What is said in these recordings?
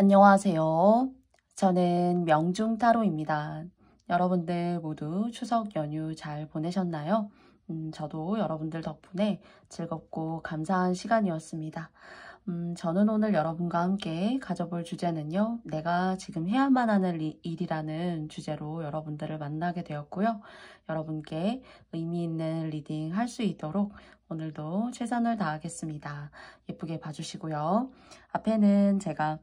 안녕하세요. 저는 명중타로입니다. 여러분들 모두 추석 연휴 잘 보내셨나요? 저도 여러분들 덕분에 즐겁고 감사한 시간이었습니다. 저는 오늘 여러분과 함께 가져볼 주제는요. 내가 지금 해야만 하는 일이라는 주제로 여러분들을 만나게 되었고요. 여러분께 의미 있는 리딩 할 수 있도록 오늘도 최선을 다하겠습니다. 예쁘게 봐주시고요. 앞에는 제가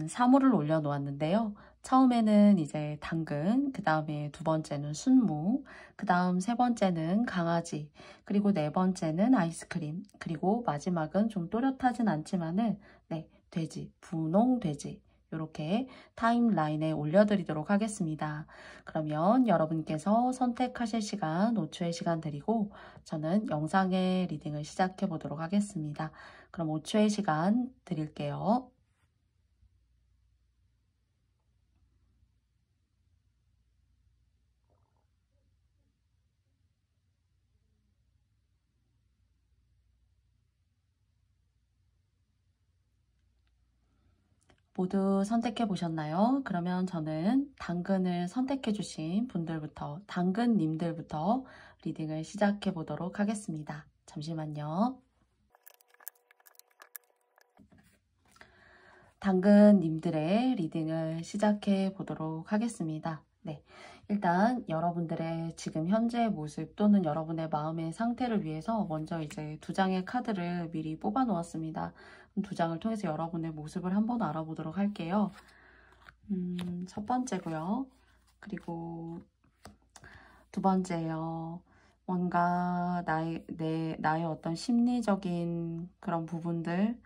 사물을 올려놓았는데요. 처음에는 이제 당근, 그 다음에 두 번째는 순무, 그 다음 세 번째는 강아지, 그리고 네 번째는 아이스크림, 그리고 마지막은 좀 또렷하진 않지만은 네, 돼지, 분홍 돼지 이렇게 타임라인에 올려드리도록 하겠습니다. 그러면 여러분께서 선택하실 시간 5초의 시간 드리고 저는 영상의 리딩을 시작해 보도록 하겠습니다. 그럼 5초의 시간 드릴게요. 모두 선택해 보셨나요? 그러면 저는 당근을 선택해 주신 분들부터, 당근님들부터 리딩을 시작해 보도록 하겠습니다. 잠시만요. 당근님들의 리딩을 시작해 보도록 하겠습니다. 네, 일단 여러분들의 지금 현재의 모습 또는 여러분의 마음의 상태를 위해서 먼저 이제 두 장의 카드를 미리 뽑아 놓았습니다. 두 장을 통해서 여러분의 모습을 한번 알아보도록 할게요. 첫 번째고요. 그리고 두 번째요. 뭔가 나의 어떤 심리적인 그런 부분들,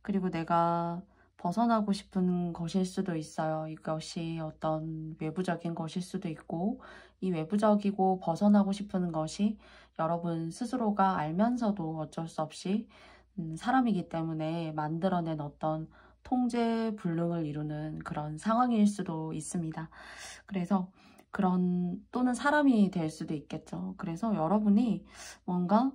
그리고 내가 벗어나고 싶은 것일 수도 있어요. 이것이 어떤 외부적인 것일 수도 있고, 이 외부적이고 벗어나고 싶은 것이 여러분 스스로가 알면서도 어쩔 수 없이 사람이기 때문에 만들어낸 어떤 통제 불능을 이루는 그런 상황일 수도 있습니다. 그래서 또는 사람이 될 수도 있겠죠. 그래서 여러분이 뭔가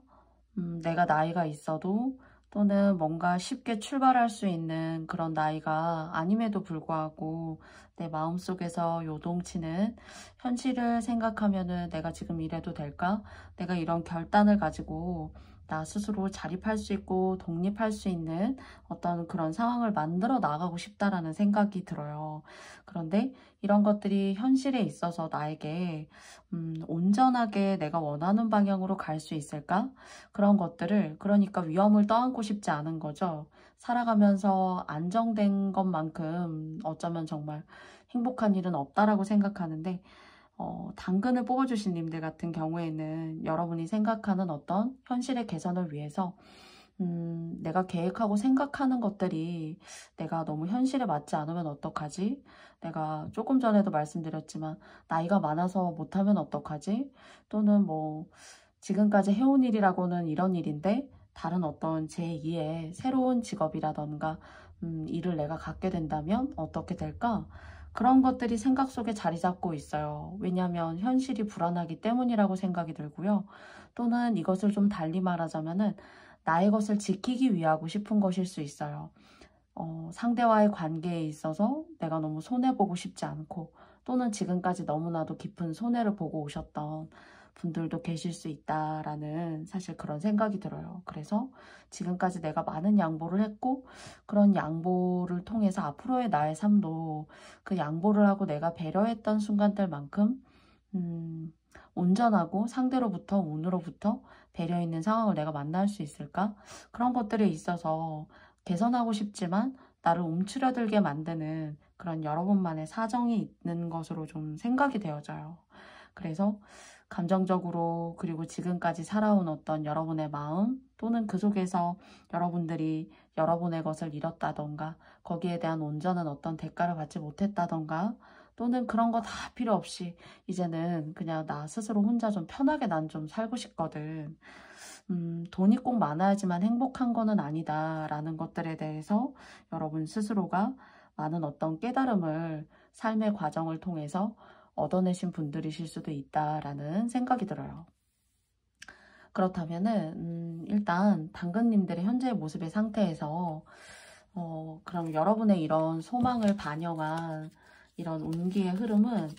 내가 나이가 있어도 또는 뭔가 쉽게 출발할 수 있는 그런 나이가 아님에도 불구하고 내 마음속에서 요동치는 현실을 생각하면은 내가 지금 이래도 될까? 내가 이런 결단을 가지고 나 스스로 자립할 수 있고 독립할 수 있는 어떤 그런 상황을 만들어 나가고 싶다라는 생각이 들어요. 그런데 이런 것들이 현실에 있어서 나에게 온전하게 내가 원하는 방향으로 갈 수 있을까? 그런 것들을, 그러니까 위험을 떠안고 싶지 않은 거죠. 살아가면서 안정된 것만큼 어쩌면 정말 행복한 일은 없다라고 생각하는데 당근을 뽑아주신 님들 같은 경우에는 여러분이 생각하는 어떤 현실의 개선을 위해서 내가 계획하고 생각하는 것들이 내가 너무 현실에 맞지 않으면 어떡하지? 내가 조금 전에도 말씀드렸지만 나이가 많아서 못하면 어떡하지? 또는 뭐 지금까지 해온 일이라고는 이런 일인데 다른 어떤 제2의 새로운 직업이라던가 일을 내가 갖게 된다면 어떻게 될까? 그런 것들이 생각 속에 자리 잡고 있어요. 왜냐하면 현실이 불안하기 때문이라고 생각이 들고요. 또는 이것을 좀 달리 말하자면은 나의 것을 지키기 위하고 싶은 것일 수 있어요. 상대와의 관계에 있어서 내가 너무 손해보고 싶지 않고 또는 지금까지 너무나도 깊은 손해를 보고 오셨던 분들도 계실 수 있다라는 사실 그런 생각이 들어요. 그래서 지금까지 내가 많은 양보를 했고 그런 양보를 통해서 앞으로의 나의 삶도 그 양보를 하고 내가 배려했던 순간들만큼 온전하고 상대로부터 운으로부터 배려 있는 상황을 내가 만날 수 있을까? 그런 것들에 있어서 개선하고 싶지만 나를 움츠러들게 만드는 그런 여러분만의 사정이 있는 것으로 좀 생각이 되어져요. 그래서 감정적으로 그리고 지금까지 살아온 어떤 여러분의 마음 또는 그 속에서 여러분들이 여러분의 것을 잃었다던가 거기에 대한 온전한 어떤 대가를 받지 못했다던가 또는 그런 거 다 필요 없이 이제는 그냥 나 스스로 혼자 좀 편하게 난 좀 살고 싶거든. 돈이 꼭 많아야지만 행복한 거는 아니다 라는 것들에 대해서 여러분 스스로가 많은 어떤 깨달음을 삶의 과정을 통해서 얻어내신 분들이실 수도 있다라는 생각이 들어요. 그렇다면은 일단 당근님들의 현재의 모습의 상태에서 그럼 여러분의 이런 소망을 반영한 이런 운기의 흐름은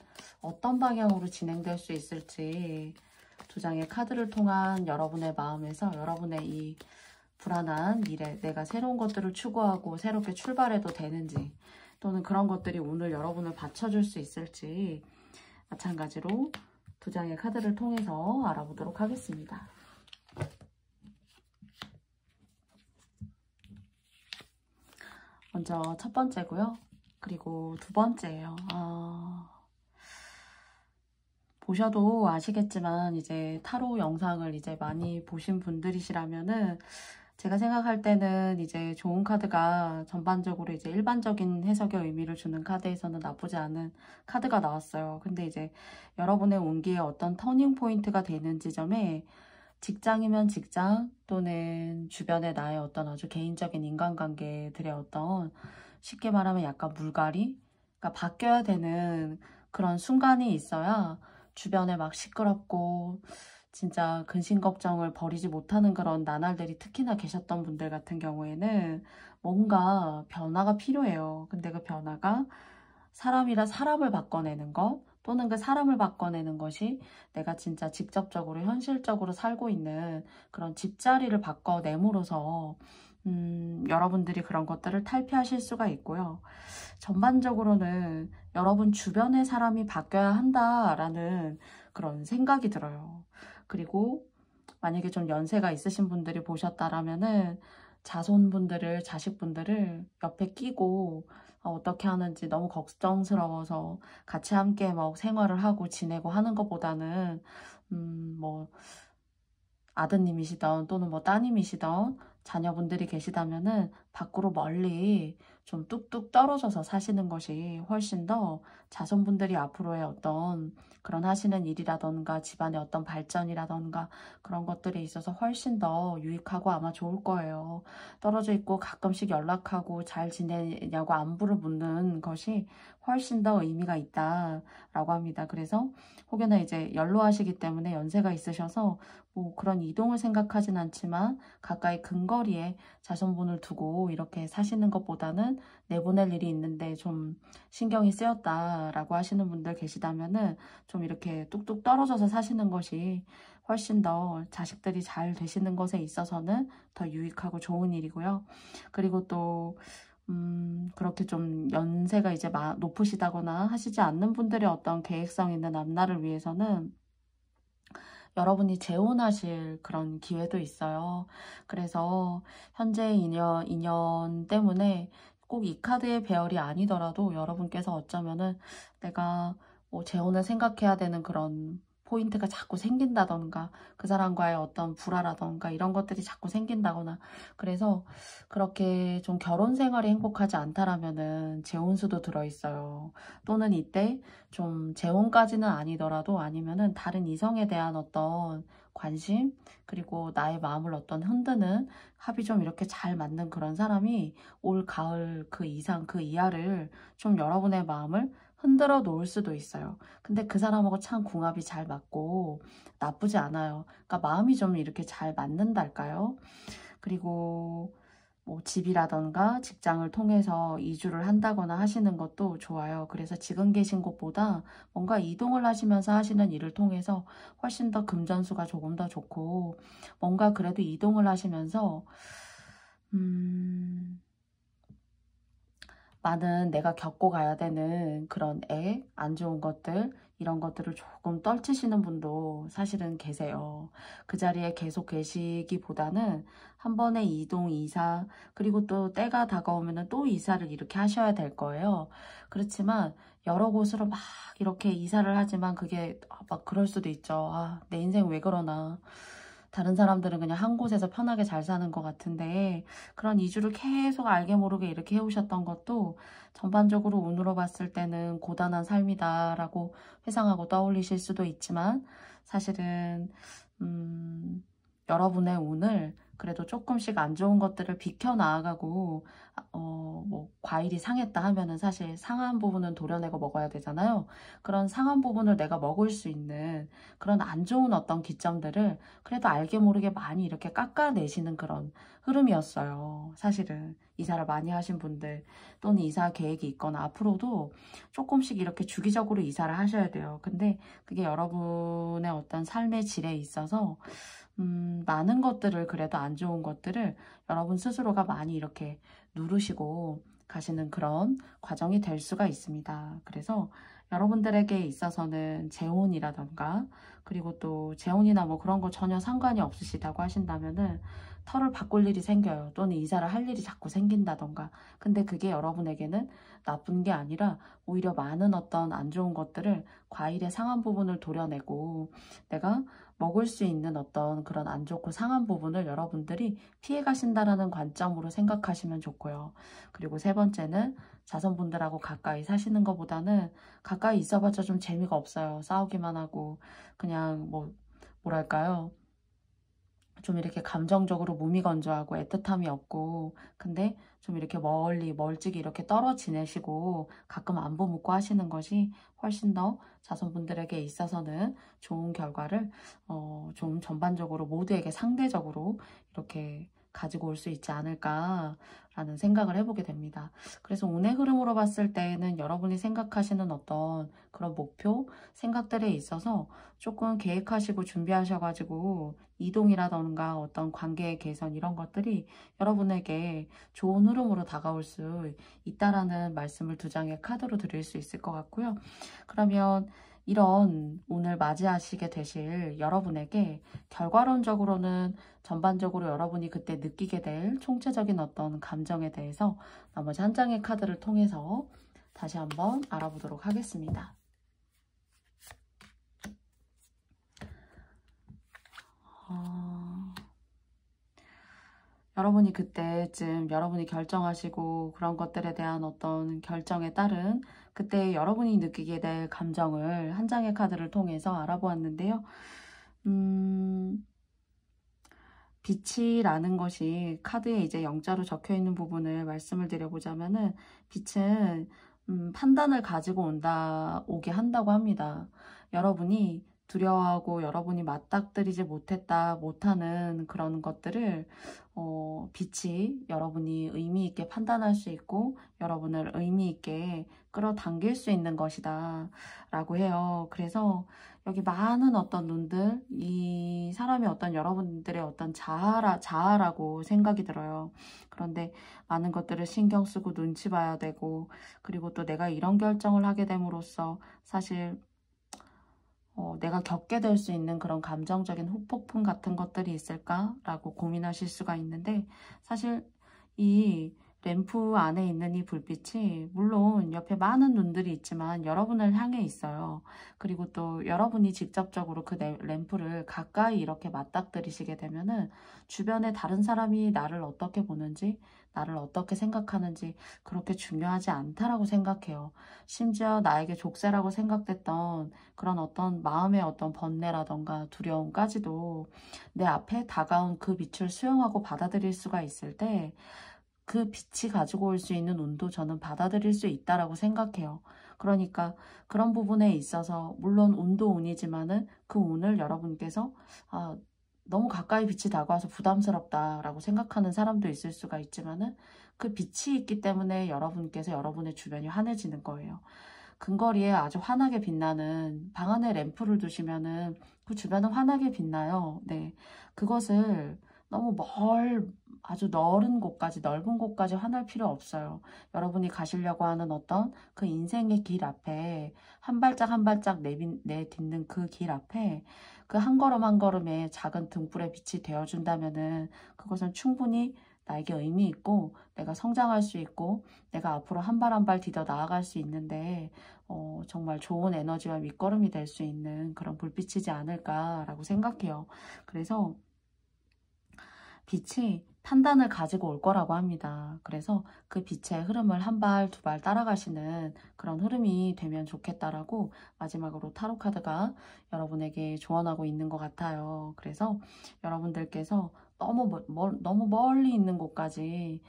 어떤 방향으로 진행될 수 있을지 두 장의 카드를 통한 여러분의 마음에서 여러분의 이 불안한 미래, 내가 새로운 것들을 추구하고 새롭게 출발해도 되는지 또는 그런 것들이 오늘 여러분을 받쳐줄 수 있을지 마찬가지로 두 장의 카드를 통해서 알아보도록 하겠습니다. 먼저 첫 번째고요. 그리고 두 번째예요. 보셔도 아시겠지만 이제 타로 영상을 이제 많이 보신 분들이시라면은 제가 생각할 때는 이제 좋은 카드가 전반적으로 이제 일반적인 해석의 의미를 주는 카드에서는 나쁘지 않은 카드가 나왔어요. 근데 이제 여러분의 운기에 어떤 터닝 포인트가 되는 지점에 직장이면 직장 또는 주변의 나의 어떤 아주 개인적인 인간관계들의 어떤 쉽게 말하면 약간 물갈이? 그러니까 바뀌어야 되는 그런 순간이 있어야 주변에 막 시끄럽고 진짜 근심 걱정을 버리지 못하는 그런 나날들이 특히나 계셨던 분들 같은 경우에는 뭔가 변화가 필요해요. 근데 그 변화가 사람이라 사람을 바꿔내는 것 또는 그 사람을 바꿔내는 것이 내가 진짜 직접적으로 현실적으로 살고 있는 그런 집자리를 바꿔내므로서 여러분들이 그런 것들을 탈피하실 수가 있고요. 전반적으로는 여러분 주변의 사람이 바뀌어야 한다라는 그런 생각이 들어요. 그리고 만약에 좀 연세가 있으신 분들이 보셨다라면은 자손분들을, 자식분들을 옆에 끼고 어떻게 하는지 너무 걱정스러워서 같이 함께 막 생활을 하고 지내고 하는 것보다는 뭐 아드님이시던 또는 뭐 따님이시던 자녀분들이 계시다면은 밖으로 멀리 좀 뚝뚝 떨어져서 사시는 것이 훨씬 더 자손분들이 앞으로의 어떤 그런 하시는 일이라던가 집안의 어떤 발전이라던가 그런 것들에 있어서 훨씬 더 유익하고 아마 좋을 거예요. 떨어져 있고 가끔씩 연락하고 잘 지내냐고 안부를 묻는 것이 훨씬 더 의미가 있다라고 합니다. 그래서 혹여나 이제 연로하시기 때문에 연세가 있으셔서 뭐 그런 이동을 생각하진 않지만 가까이 근거리에 자손분을 두고 이렇게 사시는 것보다는 내보낼 일이 있는데 좀 신경이 쓰였다라고 하시는 분들 계시다면은 좀 이렇게 뚝뚝 떨어져서 사시는 것이 훨씬 더 자식들이 잘 되시는 것에 있어서는 더 유익하고 좋은 일이고요. 그리고 또 그렇게 좀 연세가 이제 높으시다거나 하시지 않는 분들의 어떤 계획성 있는 앞날을 위해서는 여러분이 재혼하실 그런 기회도 있어요. 그래서 현재 인연 때문에 꼭 이 카드의 배열이 아니더라도 여러분께서 어쩌면은 내가 뭐 재혼을 생각해야 되는 그런 포인트가 자꾸 생긴다던가 그 사람과의 어떤 불화라던가 이런 것들이 자꾸 생긴다거나 그래서 그렇게 좀 결혼 생활이 행복하지 않다라면은 재혼수도 들어있어요. 또는 이때 좀 재혼까지는 아니더라도 아니면은 다른 이성에 대한 어떤 관심 그리고 나의 마음을 어떤 흔드는 합이 좀 이렇게 잘 맞는 그런 사람이 올 가을 그 이상 그 이하를 좀 여러분의 마음을 흔들어 놓을 수도 있어요. 근데 그 사람하고 참 궁합이 잘 맞고 나쁘지 않아요. 그러니까 마음이 좀 이렇게 잘 맞는달까요? 그리고 뭐 집이라던가 직장을 통해서 이주를 한다거나 하시는 것도 좋아요. 그래서 지금 계신 곳보다 뭔가 이동을 하시면서 하시는 일을 통해서 훨씬 더 금전수가 조금 더 좋고 뭔가 그래도 이동을 하시면서 많은 내가 겪고 가야 되는 그런 안 좋은 것들 이런 것들을 조금 떨치시는 분도 사실은 계세요. 그 자리에 계속 계시기보다는 한 번의 이동, 이사 그리고 또 때가 다가오면 또 이사를 이렇게 하셔야 될 거예요. 그렇지만 여러 곳으로 막 이렇게 이사를 하지만 그게 막 그럴 수도 있죠. 내 인생 왜 그러나. 다른 사람들은 그냥 한 곳에서 편하게 잘 사는 것 같은데 그런 이주를 계속 알게 모르게 이렇게 해오셨던 것도 전반적으로 운으로 봤을 때는 고단한 삶이다라고 회상하고 떠올리실 수도 있지만 사실은 여러분의 운을 그래도 조금씩 안 좋은 것들을 비켜나가고 뭐 과일이 상했다 하면은 사실 상한 부분은 도려내고 먹어야 되잖아요. 그런 상한 부분을 내가 먹을 수 있는 그런 안 좋은 어떤 기점들을 그래도 알게 모르게 많이 이렇게 깎아내시는 그런 흐름이었어요. 사실은 이사를 많이 하신 분들 또는 이사 계획이 있거나 앞으로도 조금씩 이렇게 주기적으로 이사를 하셔야 돼요. 근데 그게 여러분의 어떤 삶의 질에 있어서 많은 것들을 그래도 안 좋은 것들을 여러분 스스로가 많이 이렇게 누르시고 가시는 그런 과정이 될 수가 있습니다. 그래서 여러분들에게 있어서는 재혼이라던가 그리고 또 재혼이나 뭐 그런 거 전혀 상관이 없으시다고 하신다면은 터를 바꿀 일이 생겨요. 또는 이사를 할 일이 자꾸 생긴다던가. 근데 그게 여러분에게는 나쁜 게 아니라 오히려 많은 어떤 안 좋은 것들을 과일의 상한 부분을 도려내고 내가 먹을 수 있는 어떤 그런 안 좋고 상한 부분을 여러분들이 피해 가신다라는 관점으로 생각하시면 좋고요. 그리고 세 번째는 자손분들하고 가까이 사시는 것보다는 가까이 있어봤자 좀 재미가 없어요. 싸우기만 하고 그냥 뭐랄까요. 좀 이렇게 감정적으로 무미건조하고 애틋함이 없고 근데 좀 이렇게 멀찍이 이렇게 떨어 지내시고 가끔 안부 묻고 하시는 것이 훨씬 더 자손분들에게 있어서는 좋은 결과를 좀 전반적으로 모두에게 상대적으로 이렇게 가지고 올 수 있지 않을까라는 생각을 해보게 됩니다. 그래서 운의 흐름으로 봤을 때에는 여러분이 생각하시는 어떤 그런 목표, 생각들에 있어서 조금 계획하시고 준비하셔가지고 이동이라던가 어떤 관계의 개선 이런 것들이 여러분에게 좋은 흐름으로 다가올 수 있다라는 말씀을 두 장의 카드로 드릴 수 있을 것 같고요. 그러면 이런 오늘 맞이하시게 되실 여러분에게 결과론적으로는 전반적으로 여러분이 그때 느끼게 될 총체적인 어떤 감정에 대해서 나머지 한 장의 카드를 통해서 다시 한번 알아보도록 하겠습니다. 여러분이 그때쯤 여러분이 결정하시고 그런 것들에 대한 어떤 결정에 따른 그때 여러분이 느끼게 될 감정을 한 장의 카드를 통해서 알아보았는데요. 빛이라는 것이 카드에 이제 영자로 적혀 있는 부분을 말씀을 드려보자면은 빛은 판단을 가지고 오게 한다고 합니다. 여러분이 두려워하고 여러분이 맞닥뜨리지 못하는 그런 것들을 빛이 여러분이 의미 있게 판단할 수 있고 여러분을 의미 있게 끌어당길 수 있는 것이다 라고 해요. 그래서 여기 많은 어떤 눈들, 이 사람이 어떤 여러분들의 어떤 자아라고 생각이 들어요. 그런데 많은 것들을 신경 쓰고 눈치 봐야 되고 그리고 또 내가 이런 결정을 하게 됨으로써 사실 내가 겪게 될 수 있는 그런 감정적인 후폭풍 같은 것들이 있을까라고 고민하실 수가 있는데 사실 이 램프 안에 있는 이 불빛이 물론 옆에 많은 눈들이 있지만 여러분을 향해 있어요. 그리고 또 여러분이 직접적으로 그 램프를 가까이 이렇게 맞닥뜨리시게 되면은 주변에 다른 사람이 나를 어떻게 보는지 나를 어떻게 생각하는지 그렇게 중요하지 않다라고 생각해요. 심지어 나에게 족쇄라고 생각됐던 그런 어떤 마음의 어떤 번뇌라던가 두려움까지도 내 앞에 다가온 그 빛을 수용하고 받아들일 수가 있을 때 그 빛이 가지고 올 수 있는 운도 저는 받아들일 수 있다라고 생각해요. 그러니까 그런 부분에 있어서 물론 운도 운이지만은 그 운을 여러분께서 너무 가까이 빛이 다가와서 부담스럽다라고 생각하는 사람도 있을 수가 있지만은 그 빛이 있기 때문에 여러분께서 여러분의 주변이 환해지는 거예요. 근거리에 아주 환하게 빛나는 방 안에 램프를 두시면은 그 주변은 환하게 빛나요. 네. 그것을 너무 아주 넓은 곳까지 환할 필요 없어요. 여러분이 가시려고 하는 어떤 그 인생의 길 앞에 한 발짝 한 발짝 내딛는 그 길 앞에 그 한 걸음 한 걸음에 작은 등불의 빛이 되어준다면은 그것은 충분히 나에게 의미 있고 내가 성장할 수 있고 내가 앞으로 한 발 한 발 디뎌 나아갈 수 있는데 정말 좋은 에너지와 밑거름이 될 수 있는 그런 불빛이지 않을까라고 생각해요. 그래서 빛이 판단을 가지고 올 거라고 합니다. 그래서 그 빛의 흐름을 한 발, 두 발 따라가시는 그런 흐름이 되면 좋겠다라고 마지막으로 타로 카드가 여러분에게 조언하고 있는 것 같아요. 그래서 여러분들께서 너무 멀리 있는 곳까지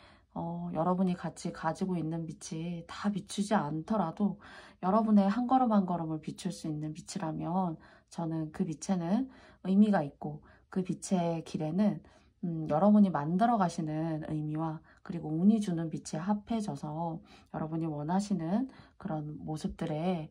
여러분이 같이 가지고 있는 빛이 다 비추지 않더라도 여러분의 한 걸음 한 걸음을 비출 수 있는 빛이라면 저는 그 빛에는 의미가 있고 그 빛의 길에는 여러분이 만들어 가시는 의미와 그리고 운이 주는 빛이 합해져서 여러분이 원하시는 그런 모습들의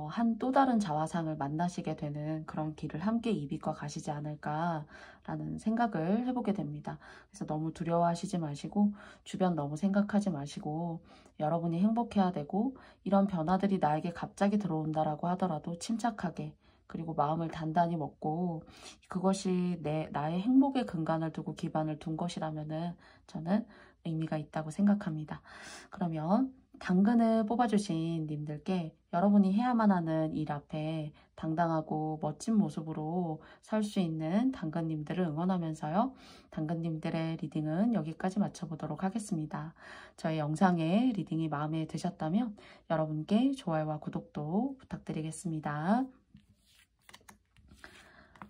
한 또 다른 자화상을 만나시게 되는 그런 길을 함께 이비과 가시지 않을까라는 생각을 해보게 됩니다. 그래서 너무 두려워하시지 마시고 주변 너무 생각하지 마시고 여러분이 행복해야 되고 이런 변화들이 나에게 갑자기 들어온다라고 하더라도 침착하게 그리고 마음을 단단히 먹고 그것이 나의 행복의 근간을 두고 기반을 둔 것이라면은 저는 의미가 있다고 생각합니다. 그러면 당근을 뽑아주신 님들께 여러분이 해야만 하는 일 앞에 당당하고 멋진 모습으로 설 수 있는 당근님들을 응원하면서요. 당근님들의 리딩은 여기까지 마쳐보도록 하겠습니다. 저의 영상의 리딩이 마음에 드셨다면 여러분께 좋아요와 구독도 부탁드리겠습니다.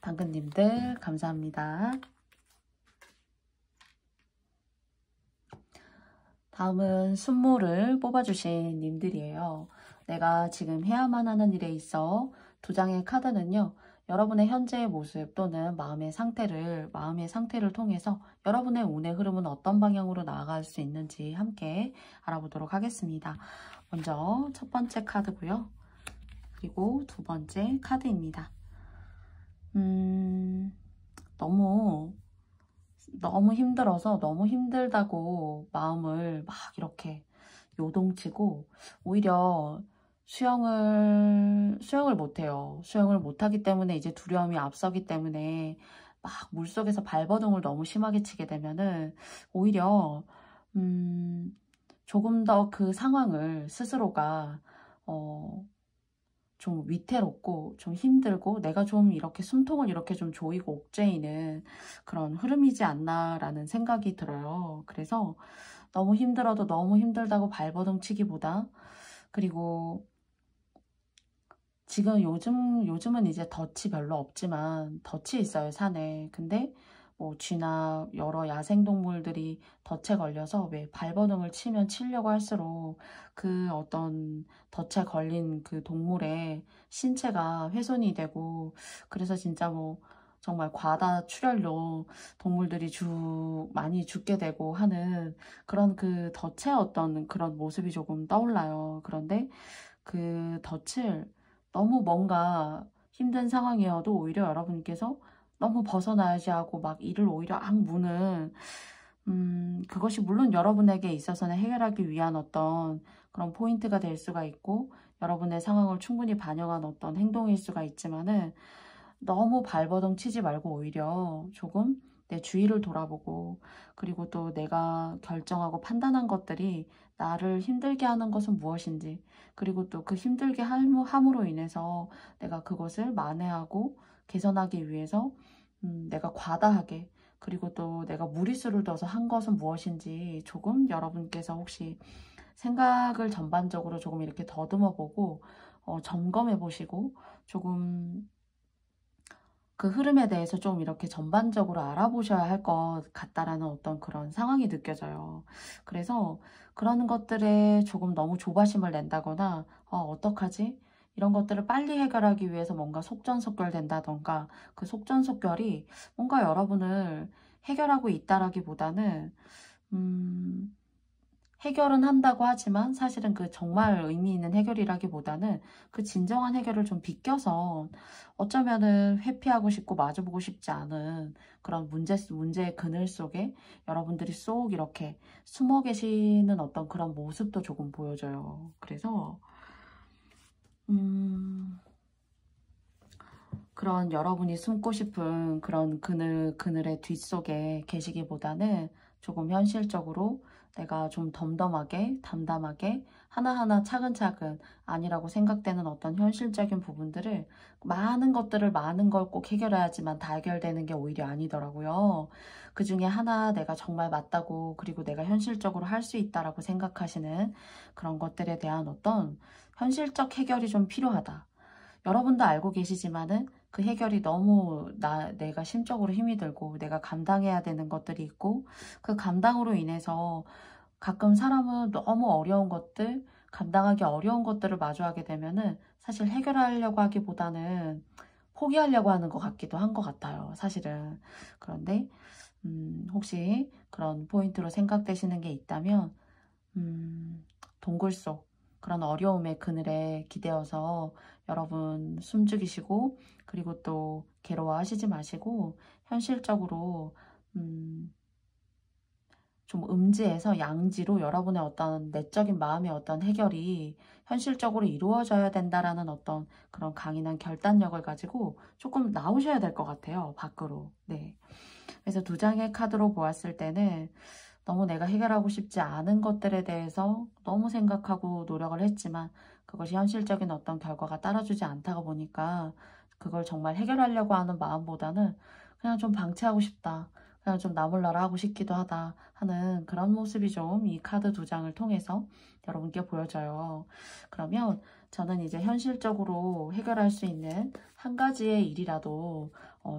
당근님들 감사합니다. 다음은 순모를 뽑아주신 님들이에요. 내가 지금 해야만 하는 일에 있어 두 장의 카드는요. 여러분의 현재의 모습 또는 마음의 상태를 통해서 여러분의 운의 흐름은 어떤 방향으로 나아갈 수 있는지 함께 알아보도록 하겠습니다. 먼저 첫 번째 카드고요. 그리고 두 번째 카드입니다. 너무 힘들어서 너무 힘들다고 마음을 막 이렇게 요동치고 오히려 수영을 못해요. 수영을 못하기 때문에 이제 두려움이 앞서기 때문에 막 물속에서 발버둥을 너무 심하게 치게 되면은 오히려 조금 더 그 상황을 스스로가 좀 위태롭고 좀 힘들고 내가 좀 이렇게 숨통을 이렇게 좀 조이고 옥죄이는 그런 흐름이지 않나라는 생각이 들어요. 그래서 너무 힘들어도 너무 힘들다고 발버둥 치기보다 그리고 지금 요즘은 이제 덫이 별로 없지만 덫이 있어요, 산에. 근데 뭐 쥐나 여러 야생동물들이 덫에 걸려서 왜 발버둥을 치려고 할수록 그 어떤 덫에 걸린 그 동물의 신체가 훼손이 되고 그래서 진짜 뭐 정말 과다 출혈로 동물들이 많이 죽게 되고 하는 그런 그 덫의 어떤 그런 모습이 조금 떠올라요. 그런데 그 덫을 너무 뭔가 힘든 상황이어도 오히려 여러분께서 너무 벗어나야지 하고 막 이를 오히려 무는 그것이 물론 여러분에게 있어서는 해결하기 위한 어떤 그런 포인트가 될 수가 있고 여러분의 상황을 충분히 반영한 어떤 행동일 수가 있지만은 너무 발버둥 치지 말고 오히려 조금 내 주위를 돌아보고 그리고 또 내가 결정하고 판단한 것들이 나를 힘들게 하는 것은 무엇인지 그리고 또 그 힘들게 함으로 인해서 내가 그것을 만회하고 개선하기 위해서 내가 과다하게 그리고 또 내가 무리수를 둬서 한 것은 무엇인지 조금 여러분께서 혹시 생각을 전반적으로 조금 이렇게 더듬어 보고 점검해 보시고 조금 그 흐름에 대해서 좀 이렇게 전반적으로 알아보셔야 할 것 같다라는 어떤 그런 상황이 느껴져요. 그래서 그런 것들에 조금 너무 조바심을 낸다거나 어떡하지? 이런 것들을 빨리 해결하기 위해서 뭔가 속전속결 된다던가 그 속전속결이 뭔가 여러분을 해결하고 있다라기보다는 해결은 한다고 하지만 사실은 그 정말 의미 있는 해결이라기보다는 그 진정한 해결을 좀 비껴서 어쩌면은 회피하고 싶고 마주보고 싶지 않은 그런 문제의 그늘 속에 여러분들이 쏙 이렇게 숨어 계시는 어떤 그런 모습도 조금 보여져요. 그래서 그런 여러분이 숨고 싶은 그런 그늘의 뒷속에 계시기보다는 조금 현실적으로 내가 좀 덤덤하게 담담하게 하나하나 차근차근 아니라고 생각되는 어떤 현실적인 부분들을 많은 걸 꼭 해결해야지만 다 해결되는 게 오히려 아니더라고요. 그 중에 하나 내가 정말 맞다고 그리고 내가 현실적으로 할 수 있다라고 생각하시는 그런 것들에 대한 어떤 현실적 해결이 좀 필요하다. 여러분도 알고 계시지만은 그 해결이 너무 내가 심적으로 힘이 들고 내가 감당해야 되는 것들이 있고 그 감당으로 인해서 가끔 사람은 너무 어려운 것들, 감당하기 어려운 것들을 마주하게 되면은 사실 해결하려고 하기보다는 포기하려고 하는 것 같기도 한 것 같아요, 사실은. 그런데 혹시 그런 포인트로 생각되시는 게 있다면 동굴 속 그런 어려움의 그늘에 기대어서 여러분 숨죽이시고, 그리고 또 괴로워하시지 마시고 현실적으로 좀 음지에서 양지로 여러분의 어떤 내적인 마음의 어떤 해결이 현실적으로 이루어져야 된다라는 어떤 그런 강인한 결단력을 가지고 조금 나오셔야 될 것 같아요, 밖으로. 네. 그래서 두 장의 카드로 보았을 때는 너무 내가 해결하고 싶지 않은 것들에 대해서 너무 생각하고 노력을 했지만 그것이 현실적인 어떤 결과가 따라주지 않다가 보니까 그걸 정말 해결하려고 하는 마음보다는 그냥 좀 방치하고 싶다, 그냥 좀 나 몰라라 하고 싶기도 하다 하는 그런 모습이 좀 이 카드 두 장을 통해서 여러분께 보여져요. 그러면 저는 이제 현실적으로 해결할 수 있는 한 가지의 일이라도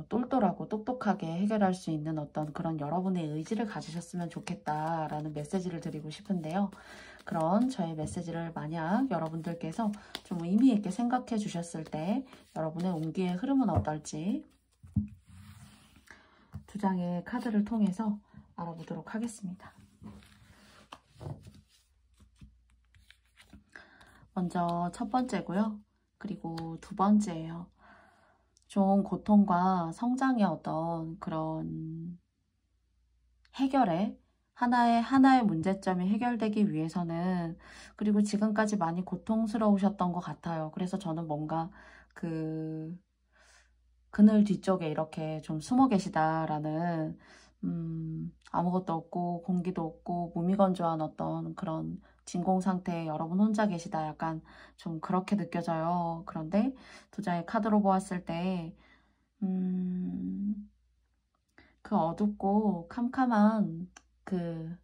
똘똘하고 똑똑하게 해결할 수 있는 어떤 그런 여러분의 의지를 가지셨으면 좋겠다라는 메시지를 드리고 싶은데요. 그런 저의 메시지를 만약 여러분들께서 좀 의미 있게 생각해 주셨을 때 여러분의 온기의 흐름은 어떨지 두 장의 카드를 통해서 알아보도록 하겠습니다. 먼저 첫 번째고요. 그리고 두 번째예요. 좀 고통과 성장의 어떤 그런 해결에 하나의 문제점이 해결되기 위해서는, 그리고 지금까지 많이 고통스러우셨던 것 같아요. 그래서 저는 뭔가 그 그늘 뒤쪽에 이렇게 좀 숨어 계시다라는 아무것도 없고 공기도 없고 무미건조한 어떤 그런 진공 상태에 여러분 혼자 계시다, 약간 좀 그렇게 느껴져요. 그런데 두 장의 카드로 보았을 때 그 어둡고 캄캄한 그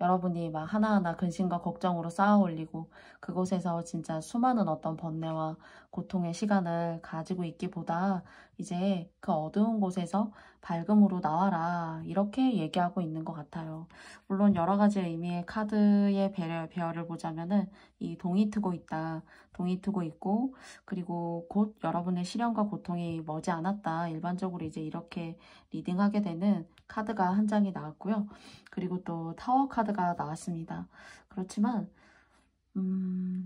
여러분이 막 하나하나 근심과 걱정으로 쌓아 올리고 그곳에서 진짜 수많은 어떤 번뇌와 고통의 시간을 가지고 있기보다 이제 그 어두운 곳에서 밝음으로 나와라, 이렇게 얘기하고 있는 것 같아요. 물론 여러 가지 의미의 카드의 배열을 보자면은 이 동이 트고 있다, 동이 트고 있고, 그리고 곧 여러분의 시련과 고통이 머지않았다, 일반적으로 이제 이렇게 리딩하게 되는 카드가 한 장이 나왔고요. 그리고 또 타워 카드가 나왔습니다. 그렇지만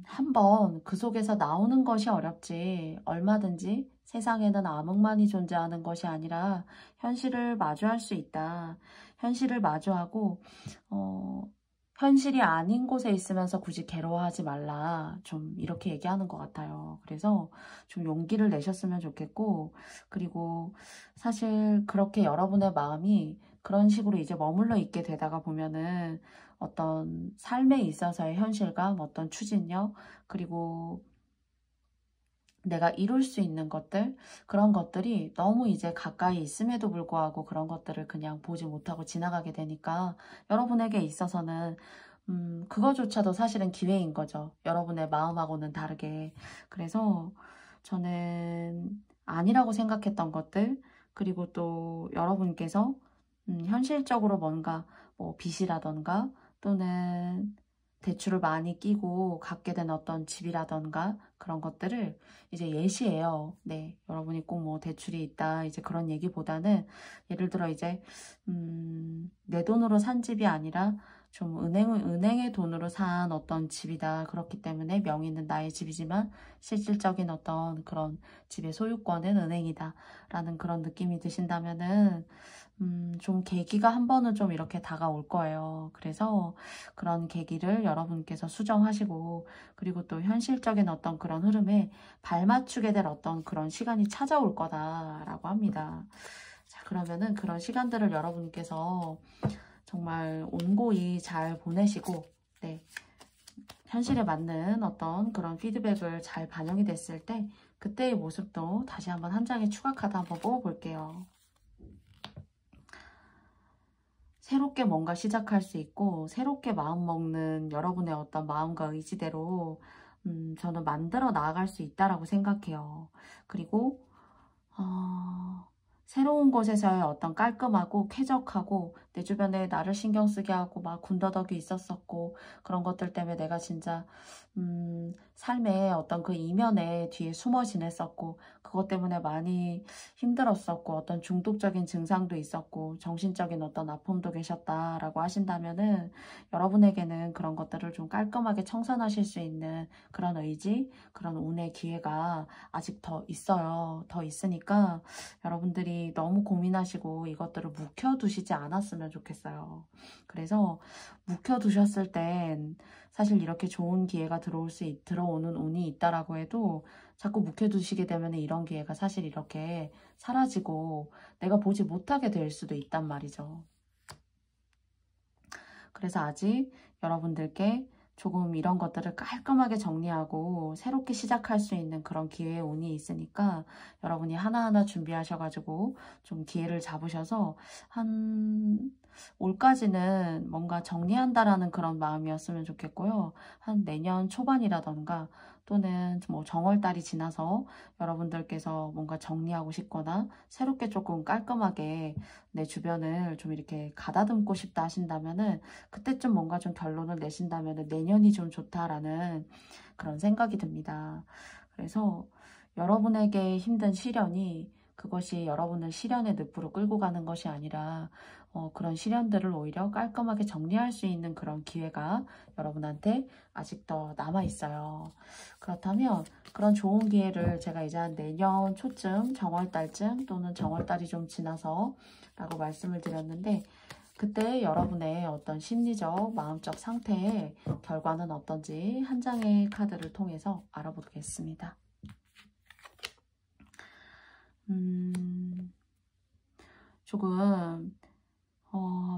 한번 그 속에서 나오는 것이 어렵지, 얼마든지 세상에는 암흑만이 존재하는 것이 아니라 현실을 마주할 수 있다. 현실을 마주하고 현실이 아닌 곳에 있으면서 굳이 괴로워하지 말라, 좀 이렇게 얘기하는 것 같아요. 그래서 좀 용기를 내셨으면 좋겠고, 그리고 사실 그렇게 여러분의 마음이 그런 식으로 이제 머물러 있게 되다가 보면은 어떤 삶에 있어서의 현실감, 어떤 추진력, 그리고 내가 이룰 수 있는 것들, 그런 것들이 너무 이제 가까이 있음에도 불구하고 그런 것들을 그냥 보지 못하고 지나가게 되니까 여러분에게 있어서는 그거조차도 사실은 기회인 거죠. 여러분의 마음하고는 다르게. 그래서 저는 아니라고 생각했던 것들, 그리고 또 여러분께서 현실적으로 뭔가 뭐 빚이라던가 또는 대출을 많이 끼고 갖게 된 어떤 집이라던가 그런 것들을 이제 예시예요. 네, 여러분이 꼭 뭐 대출이 있다 이제 그런 얘기보다는, 예를 들어 이제 내 돈으로 산 집이 아니라 좀 은행의 돈으로 산 어떤 집이다. 그렇기 때문에 명의는 나의 집이지만 실질적인 어떤 그런 집의 소유권은 은행이다 라는 그런 느낌이 드신다면은 좀 계기가 한 번은 좀 이렇게 다가올 거예요. 그래서 그런 계기를 여러분께서 수정하시고, 그리고 또 현실적인 어떤 그런 흐름에 발맞추게 될 어떤 그런 시간이 찾아올 거다라고 합니다. 자, 그러면은 그런 시간들을 여러분께서 정말 온고이 잘 보내시고, 네, 현실에 맞는 어떤 그런 피드백을 잘 반영이 됐을 때 그때의 모습도 다시 한번 한 장의 추가 카드 한번 뽑아볼게요. 새롭게 뭔가 시작할 수 있고 새롭게 마음먹는 여러분의 어떤 마음과 의지대로 저는 만들어 나아갈 수 있다라고 생각해요. 그리고 새로운 곳에서의 어떤 깔끔하고 쾌적하고 내 주변에 나를 신경 쓰게 하고 막 군더더기 있었었고 그런 것들 때문에 내가 진짜 삶의 어떤 그 이면에 뒤에 숨어 지냈었고 그것 때문에 많이 힘들었었고 어떤 중독적인 증상도 있었고 정신적인 어떤 아픔도 계셨다라고 하신다면은 여러분에게는 그런 것들을 좀 깔끔하게 청산하실 수 있는 그런 의지, 그런 운의 기회가 아직 더 있어요. 더 있으니까 여러분들이 너무 고민하시고 이것들을 묵혀두시지 않았으면 좋겠어요. 그래서 묵혀두셨을 땐 사실 이렇게 좋은 기회가 들어오는 운이 있다라고 해도 자꾸 묵혀두시게 되면 이런 기회가 사실 이렇게 사라지고 내가 보지 못하게 될 수도 있단 말이죠. 그래서 아직 여러분들께 조금 이런 것들을 깔끔하게 정리하고 새롭게 시작할 수 있는 그런 기회의 운이 있으니까 여러분이 하나하나 준비하셔가지고 좀 기회를 잡으셔서 한 올까지는 뭔가 정리한다라는 그런 마음이었으면 좋겠고요. 한 내년 초반이라던가 또는 뭐 정월달이 지나서 여러분들께서 뭔가 정리하고 싶거나 새롭게 조금 깔끔하게 내 주변을 좀 이렇게 가다듬고 싶다 하신다면은 그때쯤 뭔가 좀 결론을 내신다면은 내년이 좀 좋다라는 그런 생각이 듭니다. 그래서 여러분에게 힘든 시련이 그것이 여러분을 시련의 늪으로 끌고 가는 것이 아니라 그런 시련들을 오히려 깔끔하게 정리할 수 있는 그런 기회가 여러분한테 아직 더 남아 있어요. 그렇다면 그런 좋은 기회를 제가 이제 한 내년 초쯤 정월달쯤 또는 정월달이 좀 지나서 라고 말씀을 드렸는데 그때 여러분의 어떤 심리적, 마음적 상태의 결과는 어떤지 한 장의 카드를 통해서 알아보겠습니다. 조금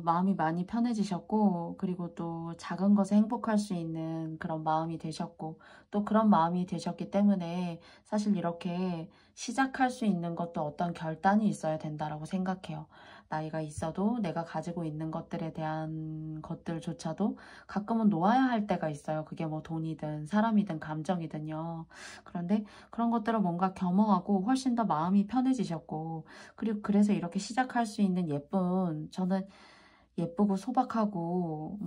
마음이 많이 편해지셨고 그리고 또 작은 것에 행복할 수 있는 그런 마음이 되셨고 또 그런 마음이 되셨기 때문에 사실 이렇게 시작할 수 있는 것도 어떤 결단이 있어야 된다라고 생각해요. 나이가 있어도 내가 가지고 있는 것들에 대한 것들조차도 가끔은 놓아야 할 때가 있어요. 그게 뭐 돈이든 사람이든 감정이든요. 그런데 그런 것들을 뭔가 겸허하고 훨씬 더 마음이 편해지셨고 그리고 그래서 이렇게 시작할 수 있는 저는 예쁘고 소박하고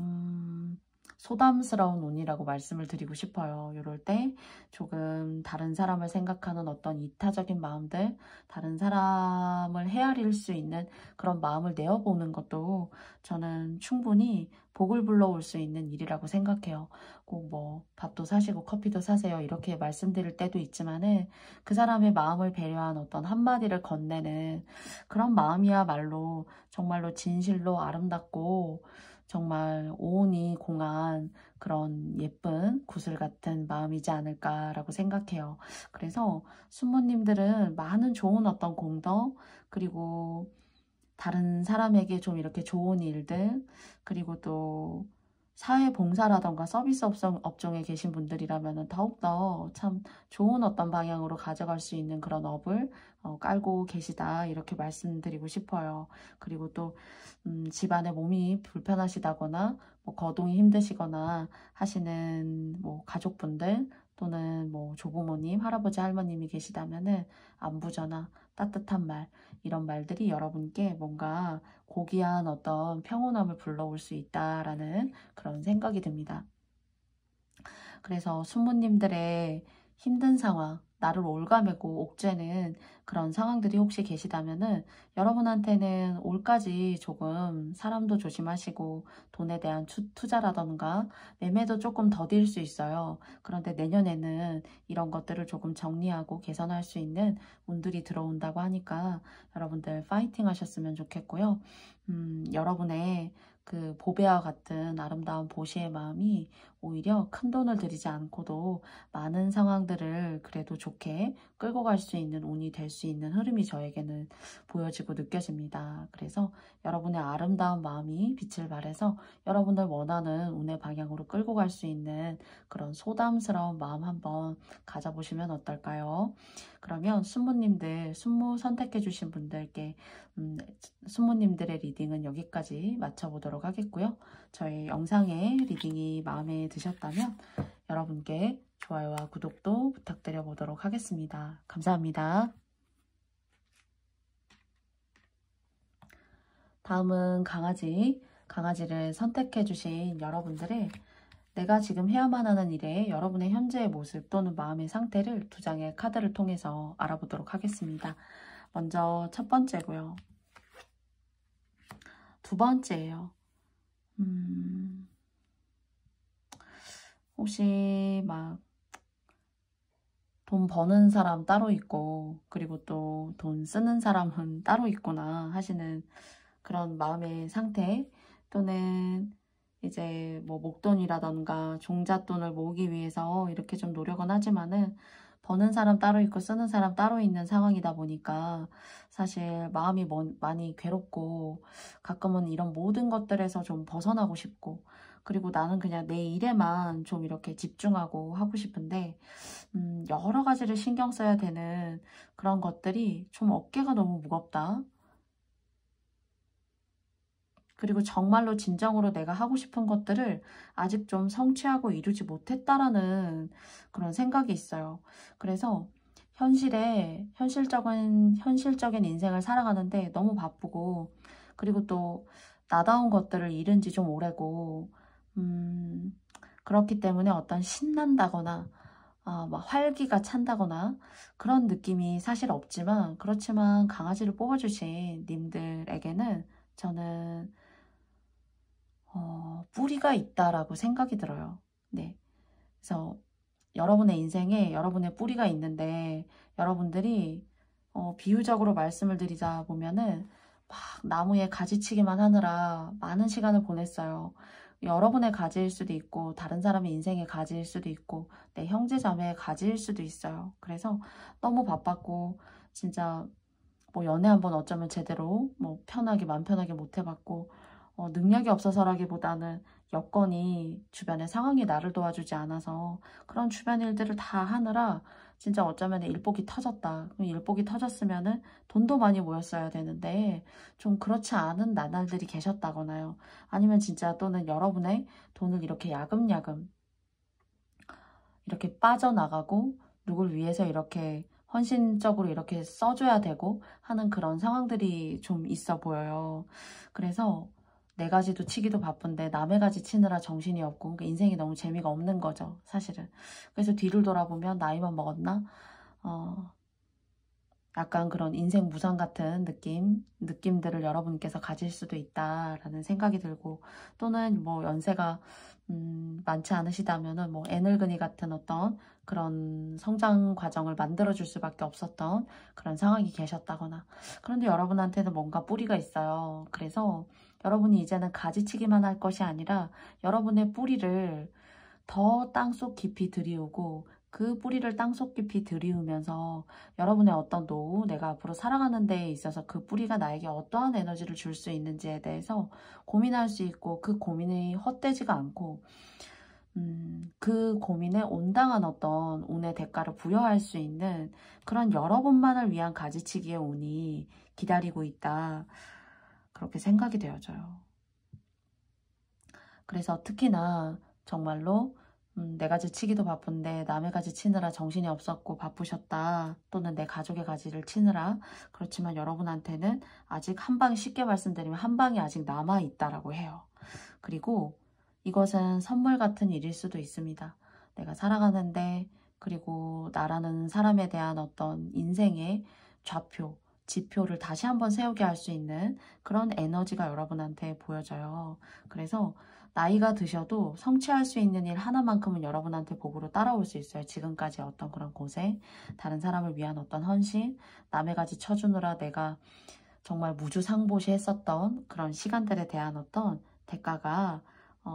소담스러운 운이라고 말씀을 드리고 싶어요. 이럴 때 조금 다른 사람을 생각하는 어떤 이타적인 마음들, 다른 사람을 헤아릴 수 있는 그런 마음을 내어보는 것도 저는 충분히 복을 불러올 수 있는 일이라고 생각해요. 꼭 뭐 밥도 사시고 커피도 사세요 이렇게 말씀드릴 때도 있지만은 그 사람의 마음을 배려한 어떤 한마디를 건네는 그런 마음이야말로 정말로 진실로 아름답고 정말 오온이 공한 그런 예쁜 구슬 같은 마음이지 않을까라고 생각해요. 그래서 순모님들은 많은 좋은 어떤 공덕 그리고 다른 사람에게 좀 이렇게 좋은 일들 그리고 또 사회봉사라던가 서비스 업종에 계신 분들이라면 더욱더 참 좋은 어떤 방향으로 가져갈 수 있는 그런 업을 깔고 계시다 이렇게 말씀드리고 싶어요. 그리고 또 집안에 몸이 불편하시다거나 뭐 거동이 힘드시거나 하시는 뭐 가족분들 또는 뭐 조부모님, 할아버지, 할머님이 계시다면은 안부 전화, 따뜻한 말 이런 말들이 여러분께 뭔가 고귀한 어떤 평온함을 불러올 수 있다라는 그런 생각이 듭니다. 그래서 순모님들의 힘든 상황, 나를 올가매고 옥죄는 그런 상황들이 혹시 계시다면은 여러분한테는 올까지 조금 사람도 조심하시고 돈에 대한 투자라던가 매매도 조금 더딜 수 있어요. 그런데 내년에는 이런 것들을 조금 정리하고 개선할 수 있는 운들이 들어온다고 하니까 여러분들 파이팅 하셨으면 좋겠고요. 여러분의 그 보배와 같은 아름다운 보시의 마음이 오히려 큰 돈을 들이지 않고도 많은 상황들을 그래도 좋게 끌고 갈 수 있는 운이 될 수 있는 흐름이 저에게는 보여지고 느껴집니다. 그래서 여러분의 아름다운 마음이 빛을 발해서 여러분들 원하는 운의 방향으로 끌고 갈 수 있는 그런 소담스러운 마음 한번 가져보시면 어떨까요? 그러면 순모 선택해 주신 분들께 순모님들의 리딩은 여기까지 마쳐보도록 하겠고요. 저의 영상의 리딩이 마음에 드셨다면 여러분께 좋아요와 구독도 부탁드려 보도록 하겠습니다. 감사합니다. 다음은 강아지를 선택해 주신 여러분들의 내가 지금 해야만 하는 일에 여러분의 현재의 모습 또는 마음의 상태를 두 장의 카드를 통해서 알아보도록 하겠습니다. 먼저 첫 번째고요. 두 번째예요. 혹시 막 돈 버는 사람 따로 있고 그리고 또 돈 쓰는 사람은 따로 있구나 하시는 그런 마음의 상태, 또는 이제 뭐 목돈이라던가 종잣돈을 모으기 위해서 이렇게 좀 노력은 하지만은 버는 사람 따로 있고 쓰는 사람 따로 있는 상황이다 보니까 사실 마음이 많이 괴롭고 가끔은 이런 모든 것들에서 좀 벗어나고 싶고, 그리고 나는 그냥 내 일에만 좀 이렇게 집중하고 하고 싶은데 여러 가지를 신경 써야 되는 그런 것들이 좀 어깨가 너무 무겁다. 그리고 정말로 진정으로 내가 하고 싶은 것들을 아직 좀 성취하고 이루지 못했다라는 그런 생각이 있어요. 그래서 현실적인 인생을 살아가는데 너무 바쁘고, 그리고 또 나다운 것들을 잃은 지 좀 오래고, 그렇기 때문에 어떤 신난다거나 막 활기가 찬다거나 그런 느낌이 사실 없지만, 그렇지만 강아지를 뽑아주신 님들에게는 저는 뿌리가 있다라고 생각이 들어요. 네. 그래서 여러분의 인생에 여러분의 뿌리가 있는데, 여러분들이 비유적으로 말씀을 드리자 보면은 막 나무에 가지치기만 하느라 많은 시간을 보냈어요. 여러분의 가지일 수도 있고 다른 사람의 인생의 가지일 수도 있고 내 형제 자매의 가지일 수도 있어요. 그래서 너무 바빴고 진짜 뭐 연애 한번 어쩌면 제대로 뭐 편하게 맘 편하게 못 해봤고, 능력이 없어서라기보다는 여건이 주변의 상황이 나를 도와주지 않아서 그런 주변 일들을 다 하느라 진짜 어쩌면 일복이 터졌다. 그럼 일복이 터졌으면은 돈도 많이 모였어야 되는데 좀 그렇지 않은 나날들이 계셨다거나요. 아니면 진짜 또는 여러분의 돈을 이렇게 야금야금 이렇게 빠져나가고 누굴 위해서 이렇게 헌신적으로 이렇게 써줘야 되고 하는 그런 상황들이 좀 있어 보여요. 그래서 내 가지도 치기도 바쁜데 남의 가지 치느라 정신이 없고, 그러니까 인생이 너무 재미가 없는 거죠, 사실은. 그래서 뒤를 돌아보면 나이만 먹었나? 약간 그런 인생 무상 같은 느낌들을 여러분께서 가질 수도 있다라는 생각이 들고, 또는 뭐 연세가 많지 않으시다면은 뭐 애늙은이 같은 어떤 그런 성장 과정을 만들어줄 수밖에 없었던 그런 상황이 계셨다거나, 그런데 여러분한테는 뭔가 뿌리가 있어요. 그래서 여러분이 이제는 가지치기만 할 것이 아니라 여러분의 뿌리를 더 땅속 깊이 들이우고, 그 뿌리를 땅속 깊이 들이우면서 여러분의 어떤 노후, 내가 앞으로 살아가는 데에 있어서 그 뿌리가 나에게 어떠한 에너지를 줄 수 있는지에 대해서 고민할 수 있고, 그 고민이 헛되지가 않고 그 고민에 온당한 어떤 운의 대가를 부여할 수 있는 그런 여러분만을 위한 가지치기의 운이 기다리고 있다, 그렇게 생각이 되어져요. 그래서 특히나 정말로 내 가지 치기도 바쁜데 남의 가지 치느라 정신이 없었고 바쁘셨다, 또는 내 가족의 가지를 치느라. 그렇지만 여러분한테는 아직 한 방, 쉽게 말씀드리면 한 방이 아직 남아있다라고 해요. 그리고 이것은 선물 같은 일일 수도 있습니다. 내가 살아가는데, 그리고 나라는 사람에 대한 어떤 인생의 좌표, 지표를 다시 한번 세우게 할 수 있는 그런 에너지가 여러분한테 보여져요. 그래서 나이가 드셔도 성취할 수 있는 일 하나만큼은 여러분한테 복으로 따라올 수 있어요. 지금까지 어떤 그런 고생, 다른 사람을 위한 어떤 헌신, 남의 가지 쳐주느라 내가 정말 무주상보시 했었던 그런 시간들에 대한 어떤 대가가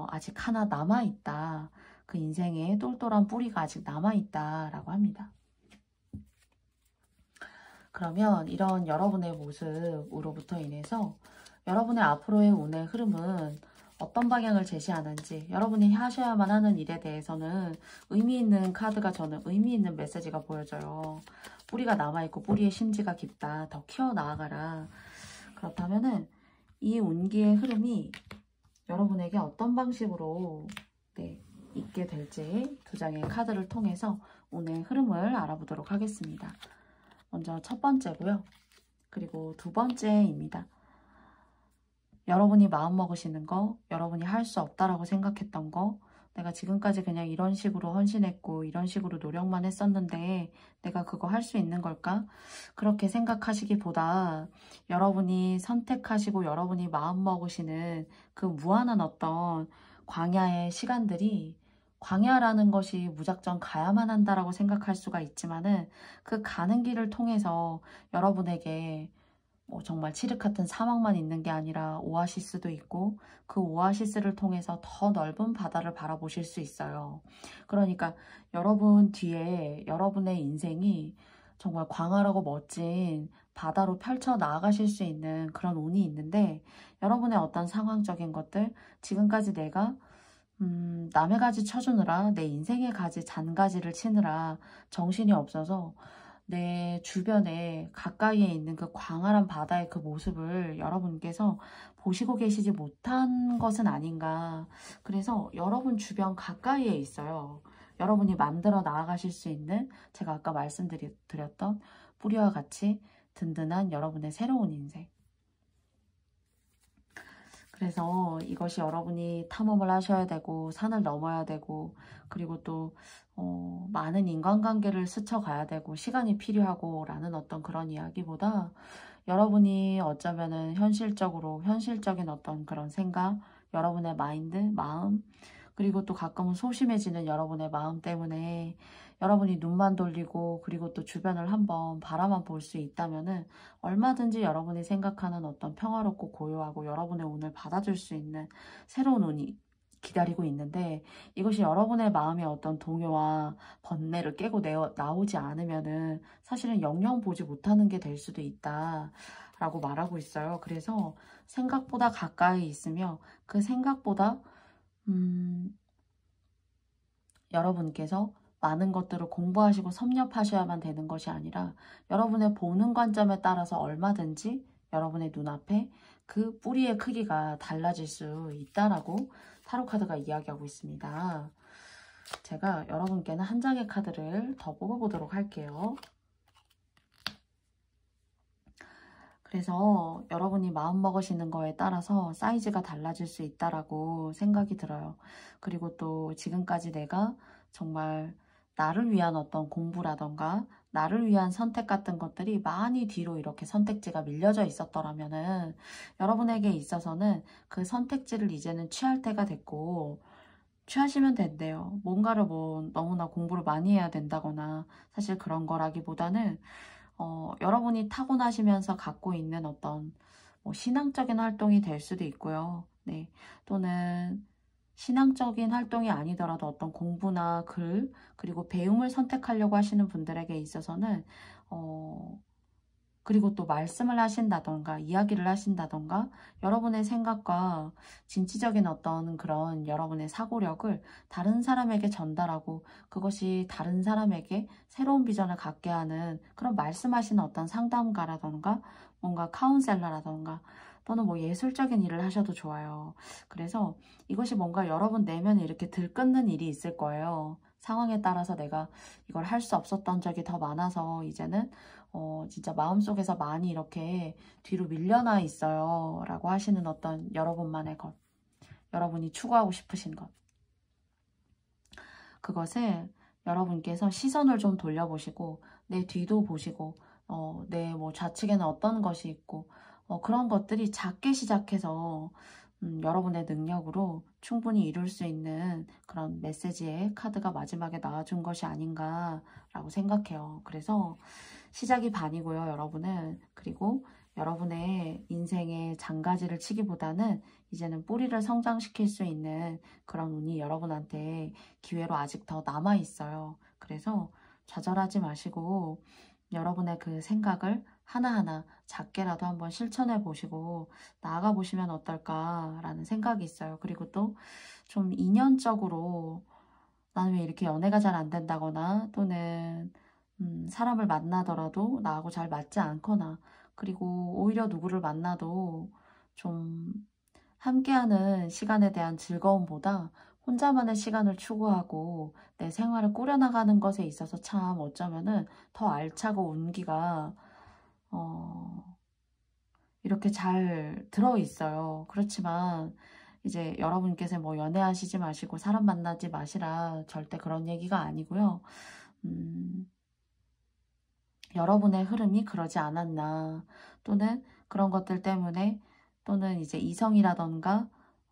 아직 하나 남아있다. 그 인생에 똘똘한 뿌리가 아직 남아있다라고 합니다. 그러면 이런 여러분의 모습으로부터 인해서 여러분의 앞으로의 운의 흐름은 어떤 방향을 제시하는지, 여러분이 하셔야만 하는 일에 대해서는 의미 있는 카드가, 저는 의미 있는 메시지가 보여져요. 뿌리가 남아있고 뿌리의 심지가 깊다. 더 키워나가라. 그렇다면은 이 운기의 흐름이 여러분에게 어떤 방식으로 있게 될지 두 장의 카드를 통해서 운의 흐름을 알아보도록 하겠습니다. 먼저 첫 번째고요. 그리고 두 번째입니다. 여러분이 마음먹으시는 거, 여러분이 할 수 없다라고 생각했던 거, 내가 지금까지 그냥 이런 식으로 헌신했고 이런 식으로 노력만 했었는데 내가 그거 할 수 있는 걸까? 그렇게 생각하시기보다 여러분이 선택하시고 여러분이 마음먹으시는 그 무한한 어떤 광야의 시간들이, 광야라는 것이 무작정 가야만 한다라고 생각할 수가 있지만은 그 가는 길을 통해서 여러분에게 뭐 정말 칠흑 같은 사막만 있는 게 아니라 오아시스도 있고 그 오아시스를 통해서 더 넓은 바다를 바라보실 수 있어요. 그러니까 여러분 뒤에 여러분의 인생이 정말 광활하고 멋진 바다로 펼쳐 나아가실 수 있는 그런 운이 있는데, 여러분의 어떤 상황적인 것들, 지금까지 내가 남의 가지 쳐주느라 내 인생의 가지 잔가지를 치느라 정신이 없어서 내 주변에 가까이에 있는 그 광활한 바다의 그 모습을 여러분께서 보시고 계시지 못한 것은 아닌가. 그래서 여러분 주변 가까이에 있어요. 여러분이 만들어 나아가실 수 있는, 제가 아까 말씀드렸던 뿌리와 같이 든든한 여러분의 새로운 인생. 그래서 이것이 여러분이 탐험을 하셔야 되고 산을 넘어야 되고 그리고 또 많은 인간관계를 스쳐가야 되고 시간이 필요하고 라는 어떤 그런 이야기보다, 여러분이 어쩌면은 현실적인 어떤 그런 생각, 여러분의 마인드, 마음, 그리고 또 가끔은 소심해지는 여러분의 마음 때문에 여러분이 눈만 돌리고 그리고 또 주변을 한번 바라만 볼 수 있다면은 얼마든지 여러분이 생각하는 어떤 평화롭고 고요하고 여러분의 운을 받아줄 수 있는 새로운 운이 기다리고 있는데, 이것이 여러분의 마음의 어떤 동요와 번뇌를 깨고 나오지 않으면은 사실은 영영 보지 못하는 게 될 수도 있다 라고 말하고 있어요. 그래서 생각보다 가까이 있으며 그 생각보다 여러분께서 많은 것들을 공부하시고 섭렵하셔야만 되는 것이 아니라 여러분의 보는 관점에 따라서 얼마든지 여러분의 눈앞에 그 뿌리의 크기가 달라질 수 있다라고 타로 카드가 이야기하고 있습니다. 제가 여러분께는 한 장의 카드를 더 뽑아보도록 할게요. 그래서 여러분이 마음먹으시는 거에 따라서 사이즈가 달라질 수 있다라고 생각이 들어요. 그리고 또 지금까지 내가 정말 나를 위한 어떤 공부라던가 나를 위한 선택 같은 것들이 많이 뒤로 이렇게 선택지가 밀려져 있었더라면은 여러분에게 있어서는 그 선택지를 이제는 취할 때가 됐고, 취하시면 된대요. 뭔가를 뭐 너무나 공부를 많이 해야 된다거나 사실 그런 거라기보다는 여러분이 타고나시면서 갖고 있는 어떤 뭐 신앙적인 활동이 될 수도 있고요. 네. 또는 신앙적인 활동이 아니더라도 어떤 공부나 글, 그리고 배움을 선택하려고 하시는 분들에게 있어서는 그리고 또 말씀을 하신다던가 이야기를 하신다던가 여러분의 생각과 진취적인 어떤 그런 여러분의 사고력을 다른 사람에게 전달하고 그것이 다른 사람에게 새로운 비전을 갖게 하는 그런 말씀하시는 어떤 상담가라던가 뭔가 카운셀러라던가 또는 뭐 예술적인 일을 하셔도 좋아요. 그래서 이것이 뭔가 여러분 내면에 이렇게 들끓는 일이 있을 거예요. 상황에 따라서 내가 이걸 할 수 없었던 적이 더 많아서 이제는 진짜 마음속에서 많이 이렇게 뒤로 밀려나 있어요 라고 하시는 어떤 여러분만의 것, 여러분이 추구하고 싶으신 것, 그것을 여러분께서 시선을 좀 돌려보시고 내 뒤도 보시고 내 뭐 좌측에는 어떤 것이 있고 그런 것들이 작게 시작해서 여러분의 능력으로 충분히 이룰 수 있는 그런 메시지의 카드가 마지막에 나와준 것이 아닌가라고 생각해요. 그래서 시작이 반이고요, 여러분은. 그리고 여러분의 인생의 장가지를 치기보다는 이제는 뿌리를 성장시킬 수 있는 그런 운이 여러분한테 기회로 아직 더 남아있어요. 그래서 좌절하지 마시고 여러분의 그 생각을 하나하나 작게라도 한번 실천해 보시고 나아가 보시면 어떨까라는 생각이 있어요. 그리고 또 좀 인연적으로 나는 왜 이렇게 연애가 잘 안 된다거나 또는 사람을 만나더라도 나하고 잘 맞지 않거나 그리고 오히려 누구를 만나도 좀 함께하는 시간에 대한 즐거움보다 혼자만의 시간을 추구하고 내 생활을 꾸려나가는 것에 있어서 참 어쩌면은 더 알차고 운기가 이렇게 잘 들어있어요. 그렇지만 이제 여러분께서 뭐 연애하시지 마시고 사람 만나지 마시라 절대 그런 얘기가 아니고요. 여러분의 흐름이 그러지 않았나, 또는 그런 것들 때문에, 또는 이제 이성이라던가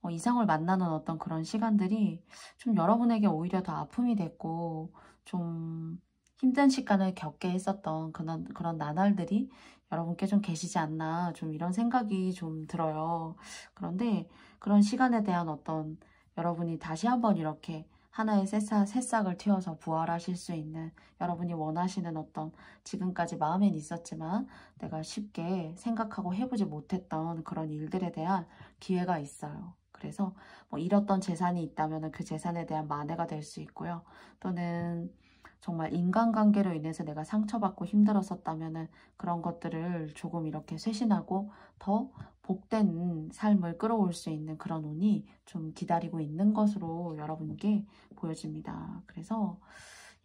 이성을 만나는 어떤 그런 시간들이 좀 여러분에게 오히려 더 아픔이 됐고 좀 힘든 시간을 겪게 했었던 그런 나날들이 여러분께 좀 계시지 않나, 좀 이런 생각이 좀 들어요. 그런데 그런 시간에 대한 어떤, 여러분이 다시 한번 이렇게 하나의 새싹을 틔워서 부활하실 수 있는, 여러분이 원하시는 어떤, 지금까지 마음엔 있었지만 내가 쉽게 생각하고 해보지 못했던 그런 일들에 대한 기회가 있어요. 그래서 뭐 잃었던 재산이 있다면 그 재산에 대한 만회가 될 수 있고요. 또는 정말 인간관계로 인해서 내가 상처받고 힘들었었다면 그런 것들을 조금 이렇게 쇄신하고 더 복된 삶을 끌어올 수 있는 그런 운이 좀 기다리고 있는 것으로 여러분께 보여집니다. 그래서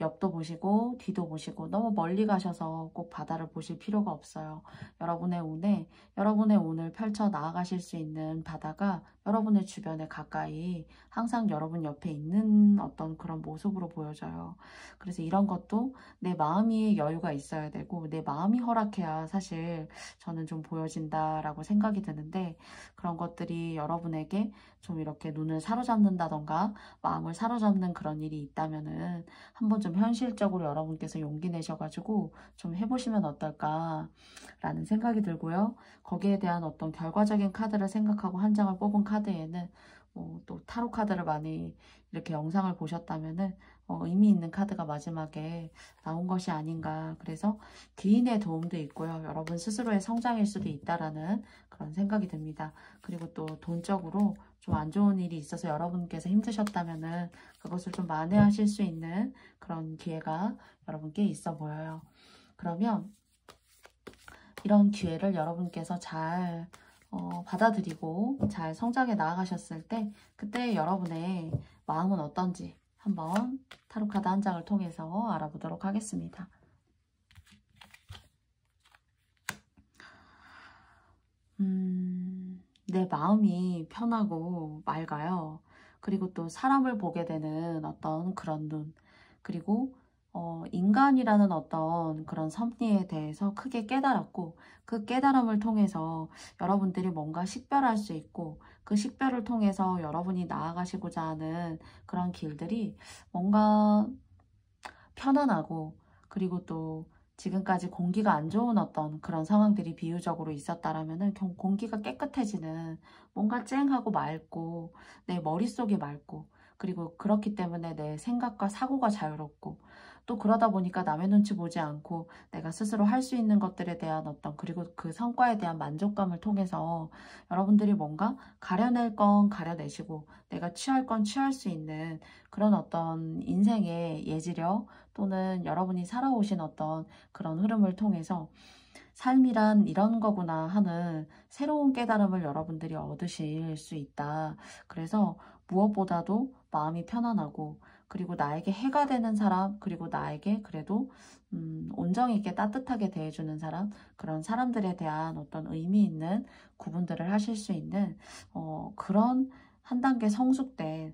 옆도 보시고 뒤도 보시고 너무 멀리 가셔서 꼭 바다를 보실 필요가 없어요. 여러분의 운을 펼쳐 나아가실 수 있는 바다가 여러분의 주변에 가까이 항상 여러분 옆에 있는 어떤 그런 모습으로 보여져요. 그래서 이런 것도 내 마음이 여유가 있어야 되고 내 마음이 허락해야 사실 저는 좀 보여진다라고 생각이 드는데, 그런 것들이 여러분에게 좀 이렇게 눈을 사로잡는다던가 마음을 사로잡는 그런 일이 있다면은 한번 좀 현실적으로 여러분께서 용기 내셔가지고 좀 해보시면 어떨까라는 생각이 들고요. 거기에 대한 어떤 결과적인 카드를 생각하고 한 장을 뽑은 카드에는 또 타로 카드를 많이 이렇게 영상을 보셨다면은 의미 있는 카드가 마지막에 나온 것이 아닌가. 그래서 귀인의 도움도 있고요. 여러분 스스로의 성장일 수도 있다라는 그런 생각이 듭니다. 그리고 또 돈적으로 좀 안 좋은 일이 있어서 여러분께서 힘드셨다면은 그것을 좀 만회하실 수 있는 그런 기회가 여러분께 있어 보여요. 그러면 이런 기회를 여러분께서 잘 받아들이고 잘 성장해 나아가셨을 때 그때 여러분의 마음은 어떤지 한번 타로카드 한 장을 통해서 알아보도록 하겠습니다. 내 마음이 편하고 맑아요. 그리고 또 사람을 보게 되는 어떤 그런 눈, 그리고 인간이라는 어떤 그런 섭리에 대해서 크게 깨달았고, 그 깨달음을 통해서 여러분들이 뭔가 식별할 수 있고, 그 식별을 통해서 여러분이 나아가시고자 하는 그런 길들이 뭔가 편안하고, 그리고 또 지금까지 공기가 안 좋은 어떤 그런 상황들이 비유적으로 있었다라면은 공기가 깨끗해지는, 뭔가 쨍하고 맑고 내 머릿속이 맑고, 그리고 그렇기 때문에 내 생각과 사고가 자유롭고, 또 그러다 보니까 남의 눈치 보지 않고 내가 스스로 할 수 있는 것들에 대한 어떤, 그리고 그 성과에 대한 만족감을 통해서 여러분들이 뭔가 가려낼 건 가려내시고 내가 취할 건 취할 수 있는 그런 어떤 인생의 예지력, 또는 여러분이 살아오신 어떤 그런 흐름을 통해서 삶이란 이런 거구나 하는 새로운 깨달음을 여러분들이 얻으실 수 있다. 그래서 무엇보다도 마음이 편안하고, 그리고 나에게 해가 되는 사람, 그리고 나에게 그래도 온정이 있게 따뜻하게 대해주는 사람, 그런 사람들에 대한 어떤 의미 있는 구분들을 하실 수 있는 그런 한 단계 성숙된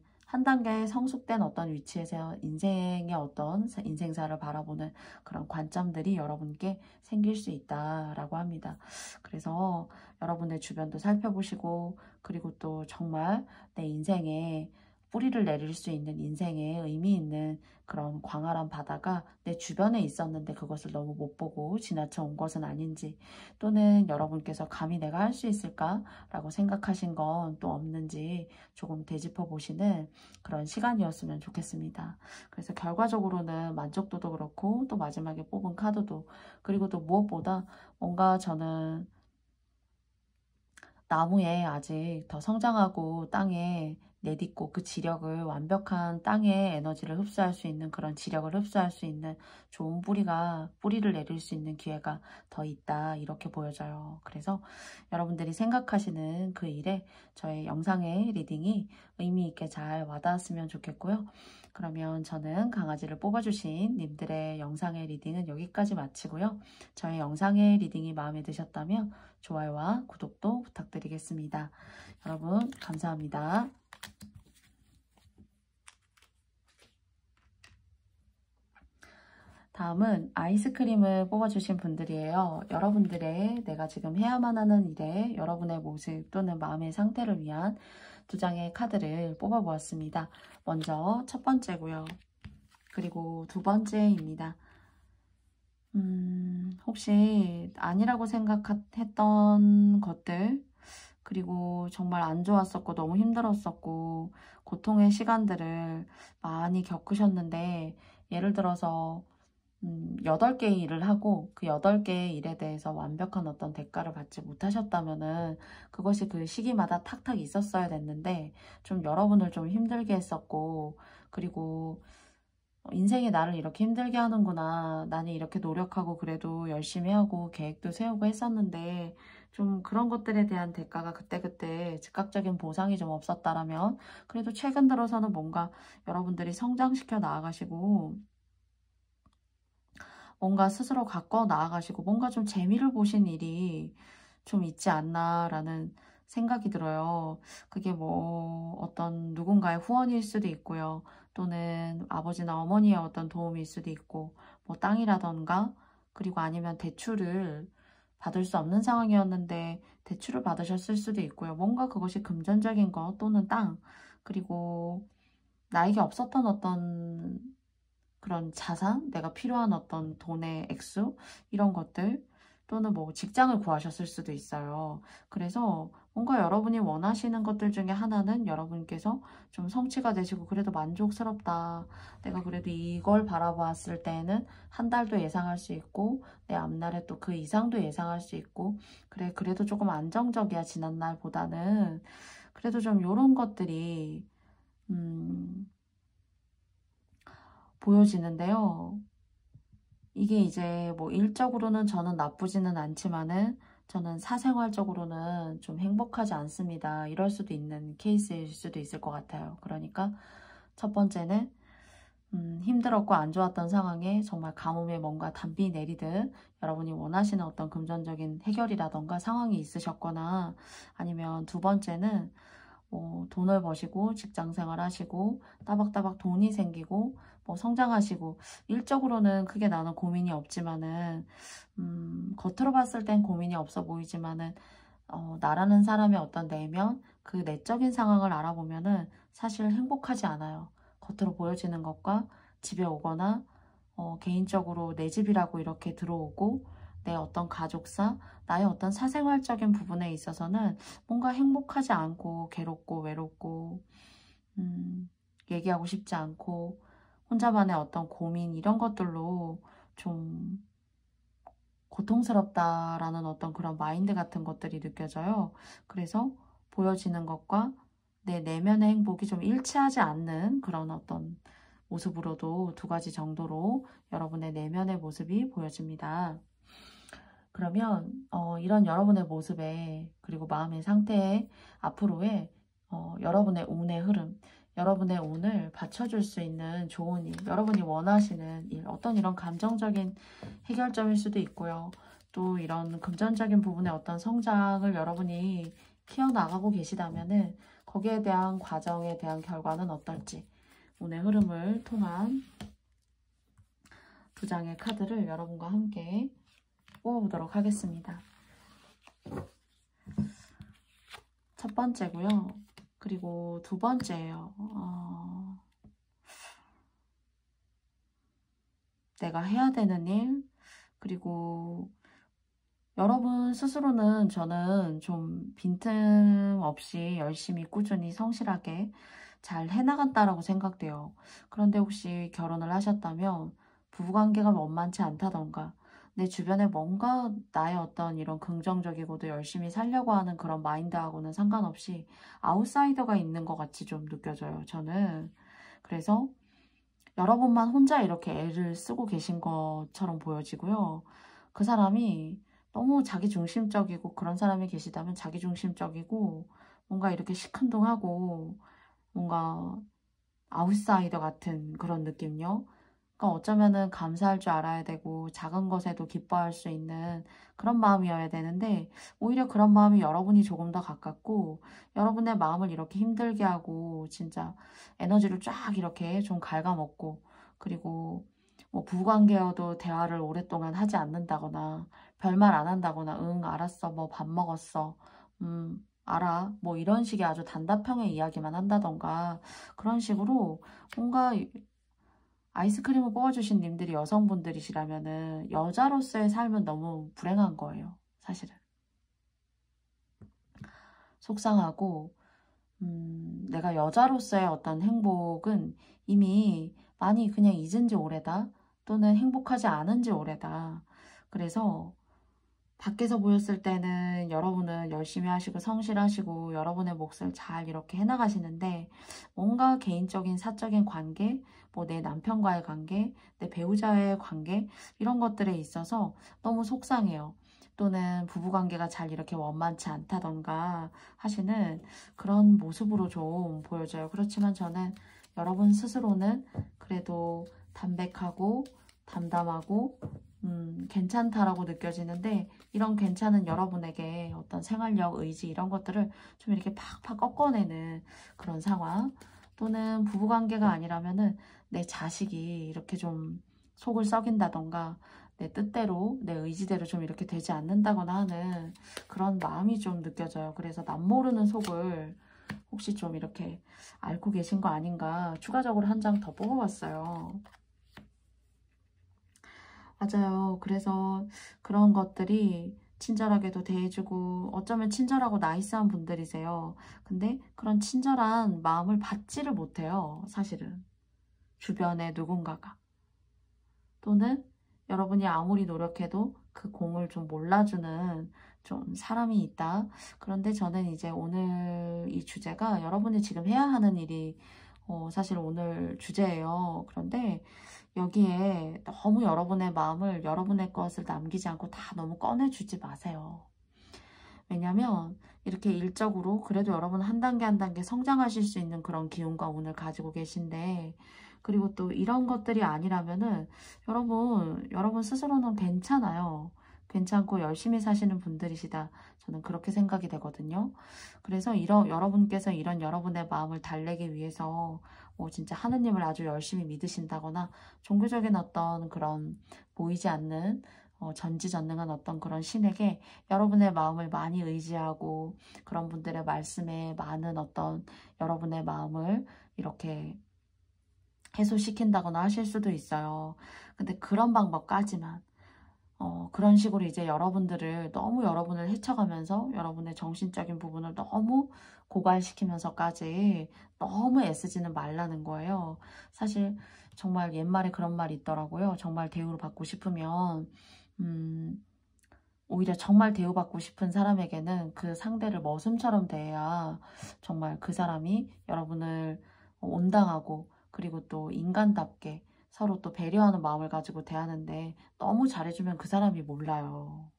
어떤 위치에서 인생의 어떤 인생사를 바라보는 그런 관점들이 여러분께 생길 수 있다라고 합니다. 그래서 여러분의 주변도 살펴보시고, 그리고 또 정말 내 인생에 뿌리를 내릴 수 있는, 인생에 의미 있는 그런 광활한 바다가 내 주변에 있었는데 그것을 너무 못 보고 지나쳐 온 것은 아닌지, 또는 여러분께서 감히 내가 할 수 있을까? 라고 생각하신 건 또 없는지 조금 되짚어 보시는 그런 시간이었으면 좋겠습니다. 그래서 결과적으로는 만족도도 그렇고, 또 마지막에 뽑은 카드도, 그리고 또 무엇보다 뭔가 저는 나무에 아직 더 성장하고 땅에 내딛고 그 지력을, 완벽한 땅의 에너지를 흡수할 수 있는, 그런 지력을 흡수할 수 있는 좋은 뿌리를 내릴 수 있는 기회가 더 있다, 이렇게 보여져요. 그래서 여러분들이 생각하시는 그 일에 저의 영상의 리딩이 의미 있게 잘 와닿았으면 좋겠고요. 그러면 저는 강아지를 뽑아주신 님들의 영상의 리딩은 여기까지 마치고요. 저의 영상의 리딩이 마음에 드셨다면 좋아요와 구독도 부탁드리겠습니다. 여러분 감사합니다. 다음은 아이스크림을 뽑아주신 분들이에요. 여러분들의 내가 지금 해야만 하는 일에 여러분의 모습 또는 마음의 상태를 위한 두 장의 카드를 뽑아보았습니다. 먼저 첫 번째고요. 그리고 두 번째입니다. 혹시 아니라고 생각했던 것들, 그리고 정말 안 좋았었고 너무 힘들었었고 고통의 시간들을 많이 겪으셨는데, 예를 들어서 8개의 일을 하고 그 8개의 일에 대해서 완벽한 어떤 대가를 받지 못하셨다면은 그것이 그 시기마다 탁탁 있었어야 됐는데 좀 여러분을 좀 힘들게 했었고, 그리고 인생이 나를 이렇게 힘들게 하는구나, 나는 이렇게 노력하고 그래도 열심히 하고 계획도 세우고 했었는데 좀 그런 것들에 대한 대가가 그때그때 즉각적인 보상이 좀 없었다라면, 그래도 최근 들어서는 뭔가 여러분들이 성장시켜 나아가시고 뭔가 스스로 가꿔 나아가시고 뭔가 좀 재미를 보신 일이 좀 있지 않나라는 생각이 들어요. 그게 뭐 어떤 누군가의 후원일 수도 있고요. 또는 아버지나 어머니의 어떤 도움일 수도 있고, 뭐 땅이라던가, 그리고 아니면 대출을 받을 수 없는 상황이었는데 대출을 받으셨을 수도 있고요. 뭔가 그것이 금전적인 것 또는 땅, 그리고 나에게 없었던 어떤 그런 자산, 내가 필요한 어떤 돈의 액수, 이런 것들, 또는 뭐 직장을 구하셨을 수도 있어요. 그래서 뭔가 여러분이 원하시는 것들 중에 하나는 여러분께서 좀 성취가 되시고 그래도 만족스럽다, 내가 그래도 이걸 바라보았을 때는 한 달도 예상할 수 있고 내 앞날에 또 그 이상도 예상할 수 있고, 그래 그래도 조금 안정적이야 지난날보다는, 그래도 좀 요런 것들이 보여지는데요. 이게 이제 뭐 일적으로는 저는 나쁘지는 않지만은 저는 사생활적으로는 좀 행복하지 않습니다, 이럴 수도 있는 케이스일 수도 있을 것 같아요. 그러니까 첫 번째는 힘들었고 안 좋았던 상황에 정말 가뭄에 뭔가 단비 내리듯 여러분이 원하시는 어떤 금전적인 해결이라던가 상황이 있으셨거나, 아니면 두 번째는 뭐 돈을 버시고 직장 생활 하시고 따박따박 돈이 생기고 뭐 성장하시고 일적으로는 크게 나는 고민이 없지만은 겉으로 봤을 땐 고민이 없어 보이지만은 나라는 사람의 어떤 내면, 그 내적인 상황을 알아보면은 사실 행복하지 않아요. 겉으로 보여지는 것과 집에 오거나 개인적으로 내 집이라고 이렇게 들어오고 내 어떤 가족사, 나의 어떤 사생활적인 부분에 있어서는 뭔가 행복하지 않고 괴롭고 외롭고 얘기하고 싶지 않고 혼자만의 어떤 고민, 이런 것들로 좀 고통스럽다라는 어떤 그런 마인드 같은 것들이 느껴져요. 그래서 보여지는 것과 내 내면의 행복이 좀 일치하지 않는 그런 어떤 모습으로도 두 가지 정도로 여러분의 내면의 모습이 보여집니다. 그러면 이런 여러분의 모습에, 그리고 마음의 상태에, 앞으로의 여러분의 운의 흐름, 여러분의 운을 받쳐줄 수 있는 좋은 일, 여러분이 원하시는 일, 어떤 이런 감정적인 해결점일 수도 있고요. 또 이런 금전적인 부분의 어떤 성장을 여러분이 키워나가고 계시다면은 거기에 대한 과정에 대한 결과는 어떨지, 운의 흐름을 통한 두 장의 카드를 여러분과 함께 뽑아보도록 하겠습니다. 첫 번째고요. 그리고 두 번째예요. 내가 해야 되는 일, 그리고 여러분 스스로는 저는 좀 빈틈없이 열심히 꾸준히 성실하게 잘 해나간다라고 생각돼요. 그런데 혹시 결혼을 하셨다면 부부관계가 원만치 않다던가, 내 주변에 뭔가 나의 어떤 이런 긍정적이고도 열심히 살려고 하는 그런 마인드하고는 상관없이 아웃사이더가 있는 것 같이 좀 느껴져요, 저는. 그래서 여러분만 혼자 이렇게 애를 쓰고 계신 것처럼 보여지고요. 그 사람이 너무 자기중심적이고, 그런 사람이 계시다면 자기중심적이고 뭔가 이렇게 시큰둥하고 뭔가 아웃사이더 같은 그런 느낌요. 그러니까 어쩌면은 감사할 줄 알아야 되고 작은 것에도 기뻐할 수 있는 그런 마음이어야 되는데 오히려 그런 마음이 여러분이 조금 더 가깝고 여러분의 마음을 이렇게 힘들게 하고 진짜 에너지를 쫙 이렇게 좀 갉아먹고 그리고 뭐 부부관계여도 대화를 오랫동안 하지 않는다거나 별말 안 한다거나 응 알았어 뭐 밥 먹었어 알아 뭐 이런 식의 아주 단답형의 이야기만 한다던가 그런 식으로 뭔가 아이스크림을 뽑아주신 님들이 여성분들이시라면은 여자로서의 삶은 너무 불행한 거예요. 사실은. 속상하고 내가 여자로서의 어떤 행복은 이미 많이 그냥 잊은 지 오래다. 또는 행복하지 않은 지 오래다. 그래서 밖에서 보였을 때는 여러분은 열심히 하시고 성실하시고 여러분의 몫을 잘 이렇게 해나가시는데 뭔가 개인적인 사적인 관계, 뭐 내 남편과의 관계, 내 배우자의 관계 이런 것들에 있어서 너무 속상해요. 또는 부부관계가 잘 이렇게 원만치 않다던가 하시는 그런 모습으로 좀 보여져요. 그렇지만 저는 여러분 스스로는 그래도 담백하고 담담하고 괜찮다라고 느껴지는데 이런 괜찮은 여러분에게 어떤 생활력, 의지 이런 것들을 좀 이렇게 팍팍 꺾어내는 그런 상황 또는 부부관계가 아니라면은 내 자식이 이렇게 좀 속을 썩인다던가 내 뜻대로, 내 의지대로 좀 이렇게 되지 않는다거나 하는 그런 마음이 좀 느껴져요. 그래서 남모르는 속을 혹시 좀 이렇게 앓고 계신 거 아닌가 추가적으로 한 장 더 뽑아봤어요. 맞아요. 그래서 그런 것들이 친절하게도 대해주고 어쩌면 친절하고 나이스한 분들이세요. 근데 그런 친절한 마음을 받지를 못해요. 사실은. 주변에 누군가가. 또는 여러분이 아무리 노력해도 그 공을 좀 몰라주는 좀 사람이 있다. 그런데 저는 이제 오늘 이 주제가 여러분이 지금 해야 하는 일이 사실 오늘 주제예요. 그런데 여기에 너무 여러분의 마음을 여러분의 것을 남기지 않고 다 너무 꺼내주지 마세요. 왜냐면 이렇게 일적으로 그래도 여러분 한 단계 한 단계 성장하실 수 있는 그런 기운과 운을 가지고 계신데 그리고 또 이런 것들이 아니라면은 여러분 스스로는 괜찮아요. 괜찮고 열심히 사시는 분들이시다. 저는 그렇게 생각이 되거든요. 그래서 여러분께서 이런 여러분의 마음을 달래기 위해서 진짜 하느님을 아주 열심히 믿으신다거나 종교적인 어떤 그런 보이지 않는 전지전능한 어떤 그런 신에게 여러분의 마음을 많이 의지하고 그런 분들의 말씀에 많은 어떤 여러분의 마음을 이렇게 해소시킨다거나 하실 수도 있어요. 근데 그런 방법까지만 그런 식으로 이제 너무 여러분을 헤쳐가면서 여러분의 정신적인 부분을 너무 고갈시키면서까지 너무 애쓰지는 말라는 거예요. 사실 정말 옛말에 그런 말이 있더라고요. 정말 대우를 받고 싶으면 오히려 정말 대우받고 싶은 사람에게는 그 상대를 머슴처럼 대해야 정말 그 사람이 여러분을 온당하고 그리고 또 인간답게 서로 또 배려하는 마음을 가지고 대하는데 너무 잘해주면 그 사람이 몰라요.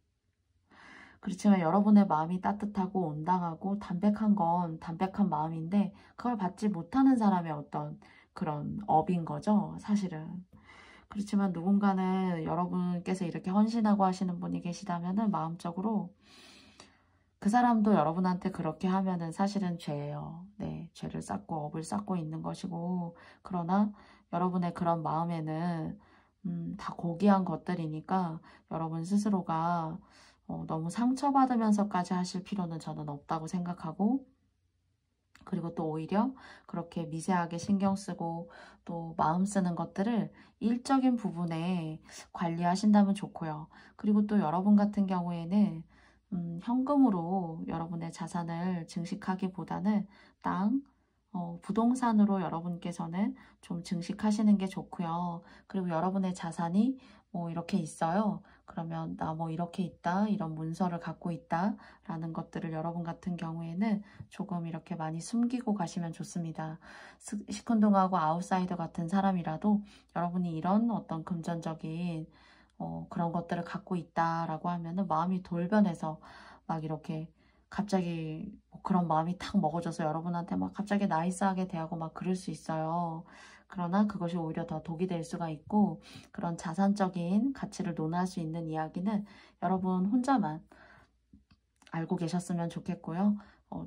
그렇지만 여러분의 마음이 따뜻하고 온당하고 담백한 건 담백한 마음인데 그걸 받지 못하는 사람의 어떤 그런 업인 거죠, 사실은. 그렇지만 누군가는 여러분께서 이렇게 헌신하고 하시는 분이 계시다면은 마음적으로 그 사람도 여러분한테 그렇게 하면은 사실은 죄예요. 네, 죄를 쌓고 업을 쌓고 있는 것이고 그러나 여러분의 그런 마음에는 다 고귀한 것들이니까 여러분 스스로가 너무 상처받으면서까지 하실 필요는 저는 없다고 생각하고 그리고 또 오히려 그렇게 미세하게 신경 쓰고 또 마음 쓰는 것들을 일적인 부분에 관리하신다면 좋고요. 그리고 또 여러분 같은 경우에는 현금으로 여러분의 자산을 증식하기보다는 땅, 부동산으로 여러분께서는 좀 증식하시는 게 좋고요. 그리고 여러분의 자산이 뭐 이렇게 있어요. 그러면 나 뭐 이렇게 있다, 이런 문서를 갖고 있다 라는 것들을 여러분 같은 경우에는 조금 이렇게 많이 숨기고 가시면 좋습니다. 시큰둥하고 아웃사이더 같은 사람이라도 여러분이 이런 어떤 금전적인 그런 것들을 갖고 있다라고 하면은 마음이 돌변해서 막 이렇게 갑자기 뭐 그런 마음이 탁 먹어져서 여러분한테 막 갑자기 나이스하게 대하고 막 그럴 수 있어요. 그러나 그것이 오히려 더 독이 될 수가 있고, 그런 자산적인 가치를 논할 수 있는 이야기는 여러분 혼자만 알고 계셨으면 좋겠고요.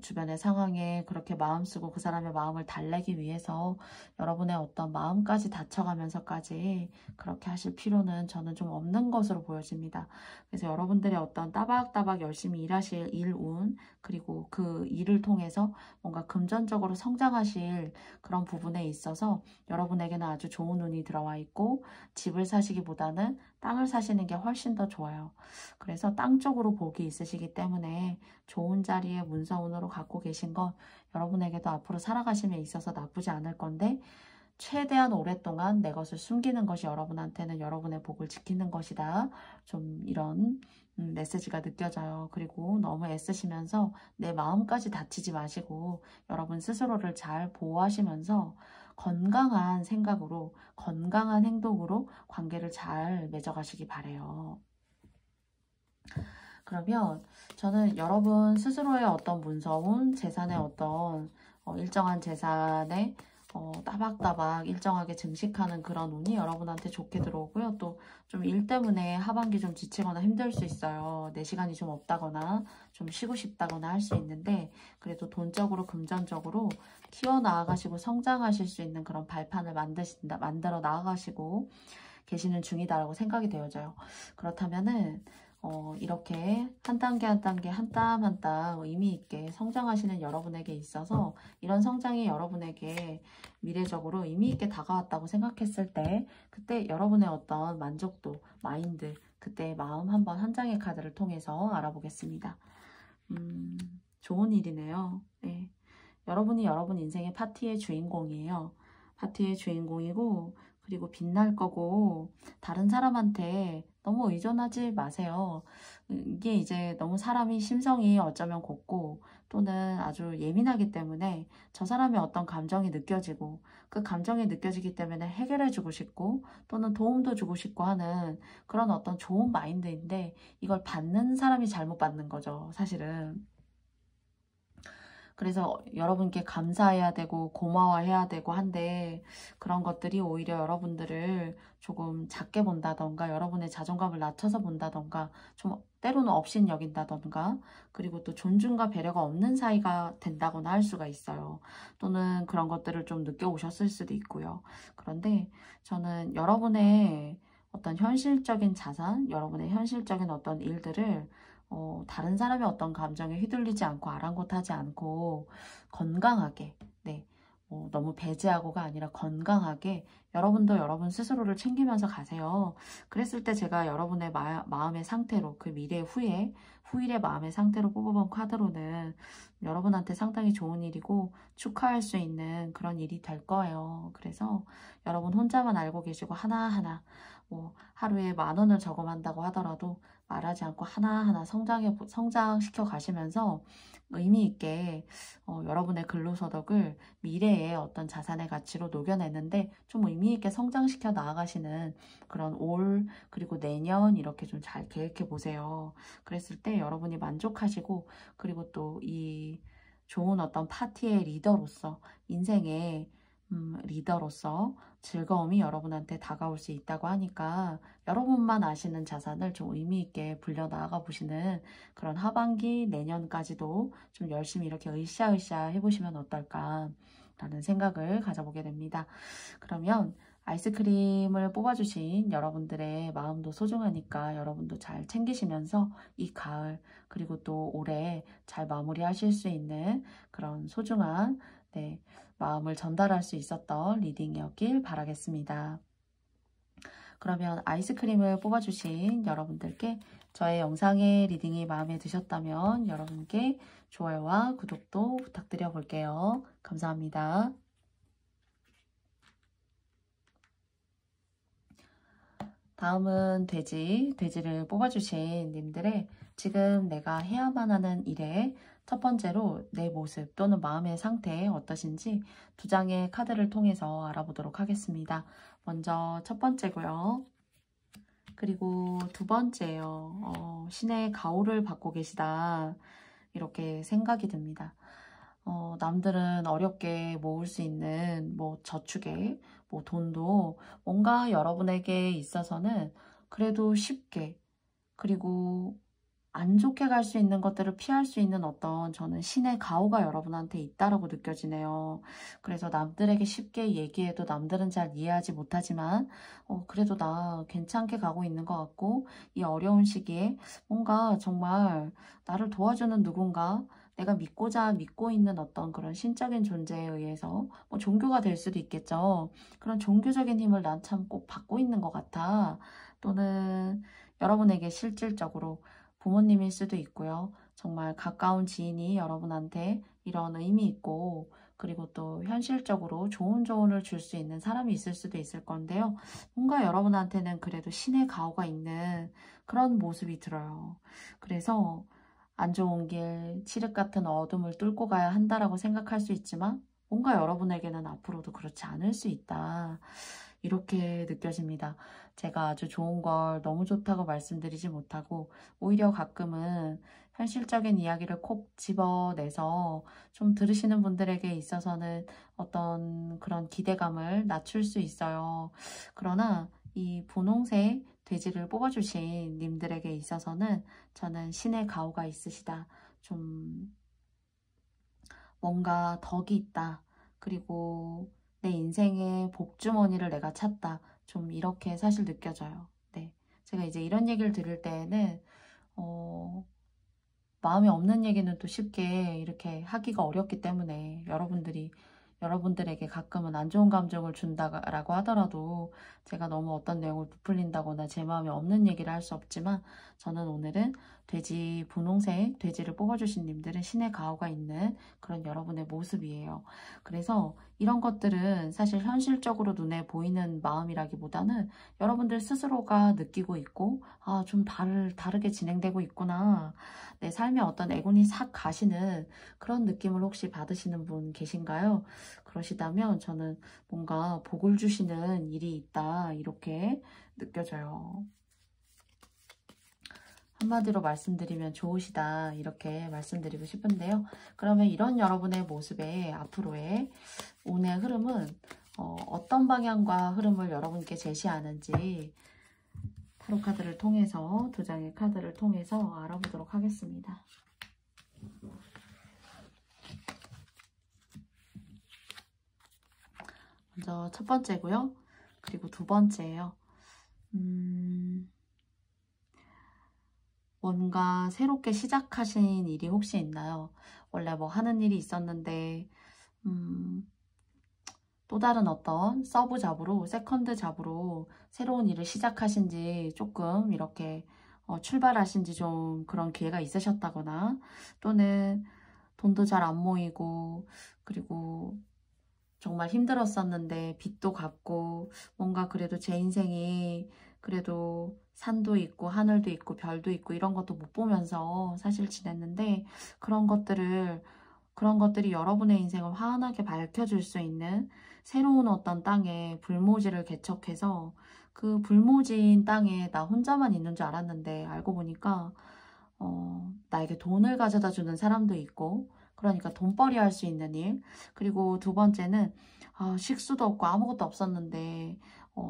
주변의 상황에 그렇게 마음 쓰고 그 사람의 마음을 달래기 위해서 여러분의 어떤 마음까지 다쳐가면서까지 그렇게 하실 필요는 저는 좀 없는 것으로 보여집니다. 그래서 여러분들의 어떤 따박따박 열심히 일하실 일운, 그리고 그 일을 통해서 뭔가 금전적으로 성장하실 그런 부분에 있어서 여러분에게는 아주 좋은 운이 들어와 있고, 집을 사시기보다는 땅을 사시는 게 훨씬 더 좋아요. 그래서 땅 쪽으로 복이 있으시기 때문에 좋은 자리에 문서운으로 갖고 계신 건 여러분에게도 앞으로 살아가심에 있어서 나쁘지 않을 건데, 최대한 오랫동안 내 것을 숨기는 것이 여러분한테는 여러분의 복을 지키는 것이다. 좀 이런 메시지가 느껴져요. 그리고 너무 애쓰시면서 내 마음까지 다치지 마시고 여러분 스스로를 잘 보호하시면서 건강한 생각으로, 건강한 행동으로 관계를 잘 맺어가시기 바래요. 그러면 저는 여러분 스스로의 어떤 문서운, 재산의 어떤 일정한 재산에 따박따박 일정하게 증식하는 그런 운이 여러분한테 좋게 들어오고요. 또 좀 일 때문에 하반기 좀 지치거나 힘들 수 있어요. 내 시간이 좀 없다거나 좀 쉬고 싶다거나 할 수 있는데, 그래도 돈적으로 금전적으로 키워나가시고 성장하실 수 있는 그런 발판을 만들어 나가시고 계시는 중이다라고 생각이 되어져요. 그렇다면은 이렇게 한 단계 한 단계 한 땀 한 땀 의미 있게 성장하시는 여러분에게 있어서 이런 성장이 여러분에게 미래적으로 의미 있게 다가왔다고 생각했을 때, 그때 여러분의 어떤 만족도, 마인드, 그때의 마음 한번 한 장의 카드를 통해서 알아보겠습니다. 좋은 일이네요. 네. 여러분이 여러분 인생의 파티의 주인공이에요. 파티의 주인공이고, 그리고 빛날 거고, 다른 사람한테 너무 의존하지 마세요. 이게 이제 너무 사람이 심성이 어쩌면 곱고 또는 아주 예민하기 때문에 저 사람의 어떤 감정이 느껴지고, 그 감정이 느껴지기 때문에 해결해주고 싶고 또는 도움도 주고 싶고 하는 그런 어떤 좋은 마인드인데, 이걸 받는 사람이 잘못 받는 거죠, 사실은. 그래서 여러분께 감사해야 되고 고마워해야 되고 한데, 그런 것들이 오히려 여러분들을 조금 작게 본다던가 여러분의 자존감을 낮춰서 본다던가 좀 때로는 업신여긴다던가, 그리고 또 존중과 배려가 없는 사이가 된다거나 할 수가 있어요. 또는 그런 것들을 좀 느껴오셨을 수도 있고요. 그런데 저는 여러분의 어떤 현실적인 자산, 여러분의 현실적인 어떤 일들을 다른 사람의 어떤 감정에 휘둘리지 않고 아랑곳하지 않고 건강하게, 네, 너무 배제하고가 아니라 건강하게 여러분도 여러분 스스로를 챙기면서 가세요. 그랬을 때 제가 여러분의 마음의 상태로, 그 미래 후일의 마음의 상태로 뽑아본 카드로는 여러분한테 상당히 좋은 일이고 축하할 수 있는 그런 일이 될 거예요. 그래서 여러분 혼자만 알고 계시고 하나하나 뭐 하루에 10,000원을 저금한다고 하더라도 말하지 않고 하나하나 성장시켜 가시면서 의미 있게 여러분의 근로소득을 미래의 어떤 자산의 가치로 녹여내는데 좀 의미 있게 성장시켜 나아가시는 그런 올, 그리고 내년 이렇게 좀 잘 계획해 보세요. 그랬을 때 여러분이 만족하시고, 그리고 또 이 좋은 어떤 파티의 리더로서, 인생의 리더로서 즐거움이 여러분한테 다가올 수 있다고 하니까 여러분만 아시는 자산을 좀 의미 있게 불려 나아가 보시는 그런 하반기 내년까지도 좀 열심히 이렇게 으쌰으쌰 해보시면 어떨까 라는 생각을 가져보게 됩니다. 그러면 아이스크림을 뽑아주신 여러분들의 마음도 소중하니까 여러분도 잘 챙기시면서 이 가을, 그리고 또 올해 잘 마무리하실 수 있는 그런 소중한, 네, 마음을 전달할 수 있었던 리딩이었길 바라겠습니다. 그러면 아이스크림을 뽑아주신 여러분들께 저의 영상의 리딩이 마음에 드셨다면 여러분께 좋아요와 구독도 부탁드려 볼게요. 감사합니다. 다음은 돼지를 뽑아주신 님들의 지금 내가 해야만 하는 일에 첫 번째로 내 모습 또는 마음의 상태 어떠신지 두 장의 카드를 통해서 알아보도록 하겠습니다. 먼저 첫 번째고요. 그리고 두 번째요. 신의 가호를 받고 계시다. 이렇게 생각이 듭니다. 남들은 어렵게 모을 수 있는 뭐 저축액, 뭐 돈도 뭔가 여러분에게 있어서는 그래도 쉽게, 그리고 안 좋게 갈 수 있는 것들을 피할 수 있는 어떤 저는 신의 가호가 여러분한테 있다라고 느껴지네요. 그래서 남들에게 쉽게 얘기해도 남들은 잘 이해하지 못하지만 그래도 나 괜찮게 가고 있는 것 같고 이 어려운 시기에 뭔가 정말 나를 도와주는 누군가, 내가 믿고자 믿고 있는 어떤 그런 신적인 존재에 의해서 뭐 종교가 될 수도 있겠죠. 그런 종교적인 힘을 난 참 꼭 받고 있는 것 같아. 또는 여러분에게 실질적으로 부모님일 수도 있고요. 정말 가까운 지인이 여러분한테 이런 의미 있고 그리고 또 현실적으로 좋은 조언을 줄 수 있는 사람이 있을 수도 있을 건데요. 뭔가 여러분한테는 그래도 신의 가호가 있는 그런 모습이 들어요. 그래서 안 좋은 길, 칠흑 같은 어둠을 뚫고 가야 한다라고 생각할 수 있지만 뭔가 여러분에게는 앞으로도 그렇지 않을 수 있다. 이렇게 느껴집니다. 제가 아주 좋은 걸 너무 좋다고 말씀드리지 못하고 오히려 가끔은 현실적인 이야기를 콕 집어내서 좀 들으시는 분들에게 있어서는 어떤 그런 기대감을 낮출 수 있어요. 그러나 이 분홍색 돼지를 뽑아주신 님들에게 있어서는 저는 신의 가호가 있으시다. 좀 뭔가 덕이 있다. 그리고 내 인생의 복주머니를 내가 찾다. 좀 이렇게 사실 느껴져요. 네. 제가 이제 이런 얘기를 들을 때에는 마음에 없는 얘기는 또 쉽게 이렇게 하기가 어렵기 때문에 여러분들에게 가끔은 안 좋은 감정을 준다라고 하더라도 제가 너무 어떤 내용을 부풀린다거나 제 마음에 없는 얘기를 할 수 없지만 저는 오늘은 돼지, 분홍색 돼지를 뽑아주신 님들은 신의 가호가 있는 그런 여러분의 모습이에요. 그래서 이런 것들은 사실 현실적으로 눈에 보이는 마음이라기보다는 여러분들 스스로가 느끼고 있고 좀 다르게 진행되고 있구나. 내 삶에 어떤 애군이 싹 가시는 그런 느낌을 혹시 받으시는 분 계신가요? 그러시다면 저는 뭔가 복을 주시는 일이 있다 이렇게 느껴져요. 한마디로 말씀드리면 좋으시다 이렇게 말씀드리고 싶은데요. 그러면 이런 여러분의 모습에 앞으로의 운의 흐름은 어떤 방향과 흐름을 여러분께 제시하는지 타로 카드를 통해서, 두 장의 카드를 통해서 알아보도록 하겠습니다. 먼저 첫 번째고요. 그리고 두 번째예요. 뭔가 새롭게 시작하신 일이 혹시 있나요? 원래 뭐 하는 일이 있었는데 또 다른 어떤 서브 잡으로, 세컨드 잡으로 새로운 일을 시작하신지 조금 이렇게 출발하신지 좀 그런 기회가 있으셨다거나 또는 돈도 잘 안 모이고 그리고 정말 힘들었었는데 빚도 갚고 뭔가 그래도 제 인생이 그래도 산도 있고 하늘도 있고 별도 있고 이런 것도 못 보면서 사실 지냈는데 그런 것들이 여러분의 인생을 환하게 밝혀줄 수 있는 새로운 어떤 땅에 불모지를 개척해서 그 불모지인 땅에 나 혼자만 있는 줄 알았는데 알고 보니까 나에게 돈을 가져다 주는 사람도 있고 그러니까 돈벌이 할 수 있는 일. 그리고 두 번째는 식수도 없고 아무것도 없었는데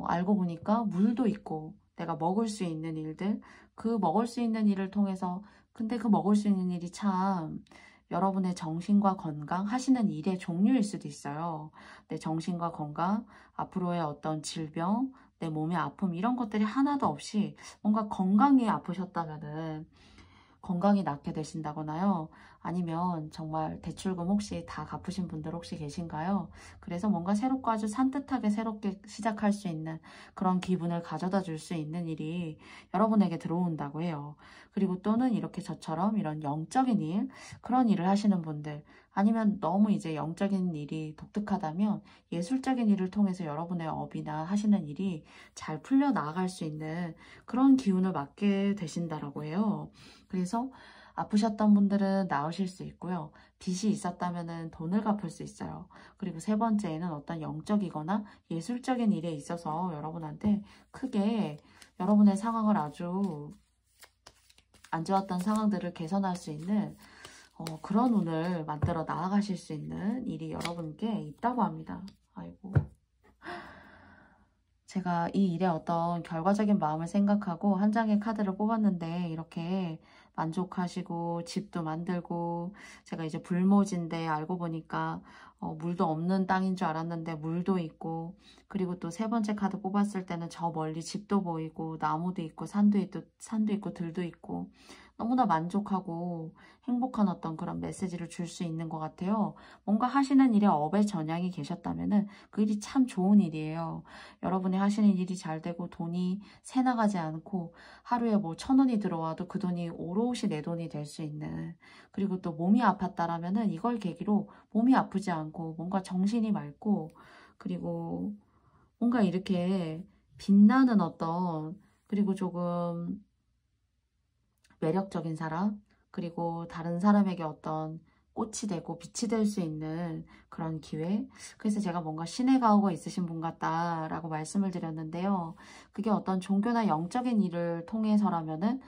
알고 보니까 물도 있고 내가 먹을 수 있는 일들, 그 먹을 수 있는 일을 통해서 근데 그 먹을 수 있는 일이 참 여러분의 정신과 건강 하시는 일의 종류일 수도 있어요. 내 정신과 건강, 앞으로의 어떤 질병, 내 몸의 아픔 이런 것들이 하나도 없이 뭔가 건강이 아프셨다면은 건강이 낫게 되신다거나요. 아니면 정말 대출금 혹시 다 갚으신 분들 혹시 계신가요? 그래서 뭔가 새롭고 아주 산뜻하게 새롭게 시작할 수 있는 그런 기분을 가져다 줄 수 있는 일이 여러분에게 들어온다고 해요. 그리고 또는 이렇게 저처럼 이런 영적인 일, 그런 일을 하시는 분들 아니면 너무 이제 영적인 일이 독특하다면 예술적인 일을 통해서 여러분의 업이나 하시는 일이 잘 풀려 나아갈 수 있는 그런 기운을 맡게 되신다라고 해요. 그래서 아프셨던 분들은 나으실 수 있고요. 빚이 있었다면 돈을 갚을 수 있어요. 그리고 세 번째에는 어떤 영적이거나 예술적인 일에 있어서 여러분한테 크게 여러분의 상황을 아주 안 좋았던 상황들을 개선할 수 있는 그런 운을 만들어 나아가실 수 있는 일이 여러분께 있다고 합니다. 아이고. 제가 이 일에 어떤 결과적인 마음을 생각하고 한 장의 카드를 뽑았는데 이렇게 만족하시고 집도 만들고 제가 이제 불모지인데 알고 보니까 물도 없는 땅인 줄 알았는데 물도 있고 그리고 또 세 번째 카드 뽑았을 때는 저 멀리 집도 보이고 나무도 있고 산도 있고 들도 있고 너무나 만족하고 행복한 어떤 그런 메시지를 줄 수 있는 것 같아요. 뭔가 하시는 일에 업의 전향이 계셨다면은 그 일이 참 좋은 일이에요. 여러분이 하시는 일이 잘 되고 돈이 새 나가지 않고 하루에 뭐 1,000원이 들어와도 그 돈이 오롯이 내 돈이 될 수 있는 그리고 또 몸이 아팠다라면은 이걸 계기로 몸이 아프지 않고 뭔가 정신이 맑고 그리고 뭔가 이렇게 빛나는 어떤 그리고 조금 매력적인 사람 그리고 다른 사람에게 어떤 꽃이 되고 빛이 될 수 있는 그런 기회. 그래서 제가 뭔가 신의 가호가 있으신 분 같다라고 말씀을 드렸는데요. 그게 어떤 종교나 영적인 일을 통해서라면은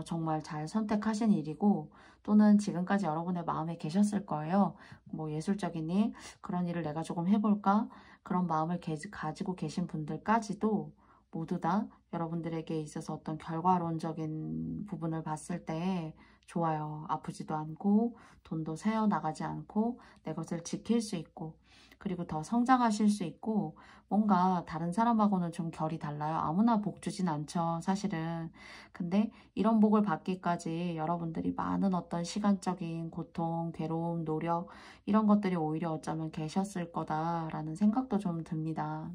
정말 잘 선택하신 일이고 또는 지금까지 여러분의 마음에 계셨을 거예요. 뭐 예술적인 일, 그런 일을 내가 조금 해볼까? 그런 마음을 가지고 계신 분들까지도 모두 다 여러분들에게 있어서 어떤 결과론적인 부분을 봤을 때 좋아요. 아프지도 않고 돈도 새어나가지 않고 내 것을 지킬 수 있고 그리고 더 성장하실 수 있고 뭔가 다른 사람하고는 좀 결이 달라요. 아무나 복 주진 않죠. 사실은. 근데 이런 복을 받기까지 여러분들이 많은 어떤 시간적인 고통, 괴로움, 노력 이런 것들이 오히려 어쩌면 계셨을 거다라는 생각도 좀 듭니다.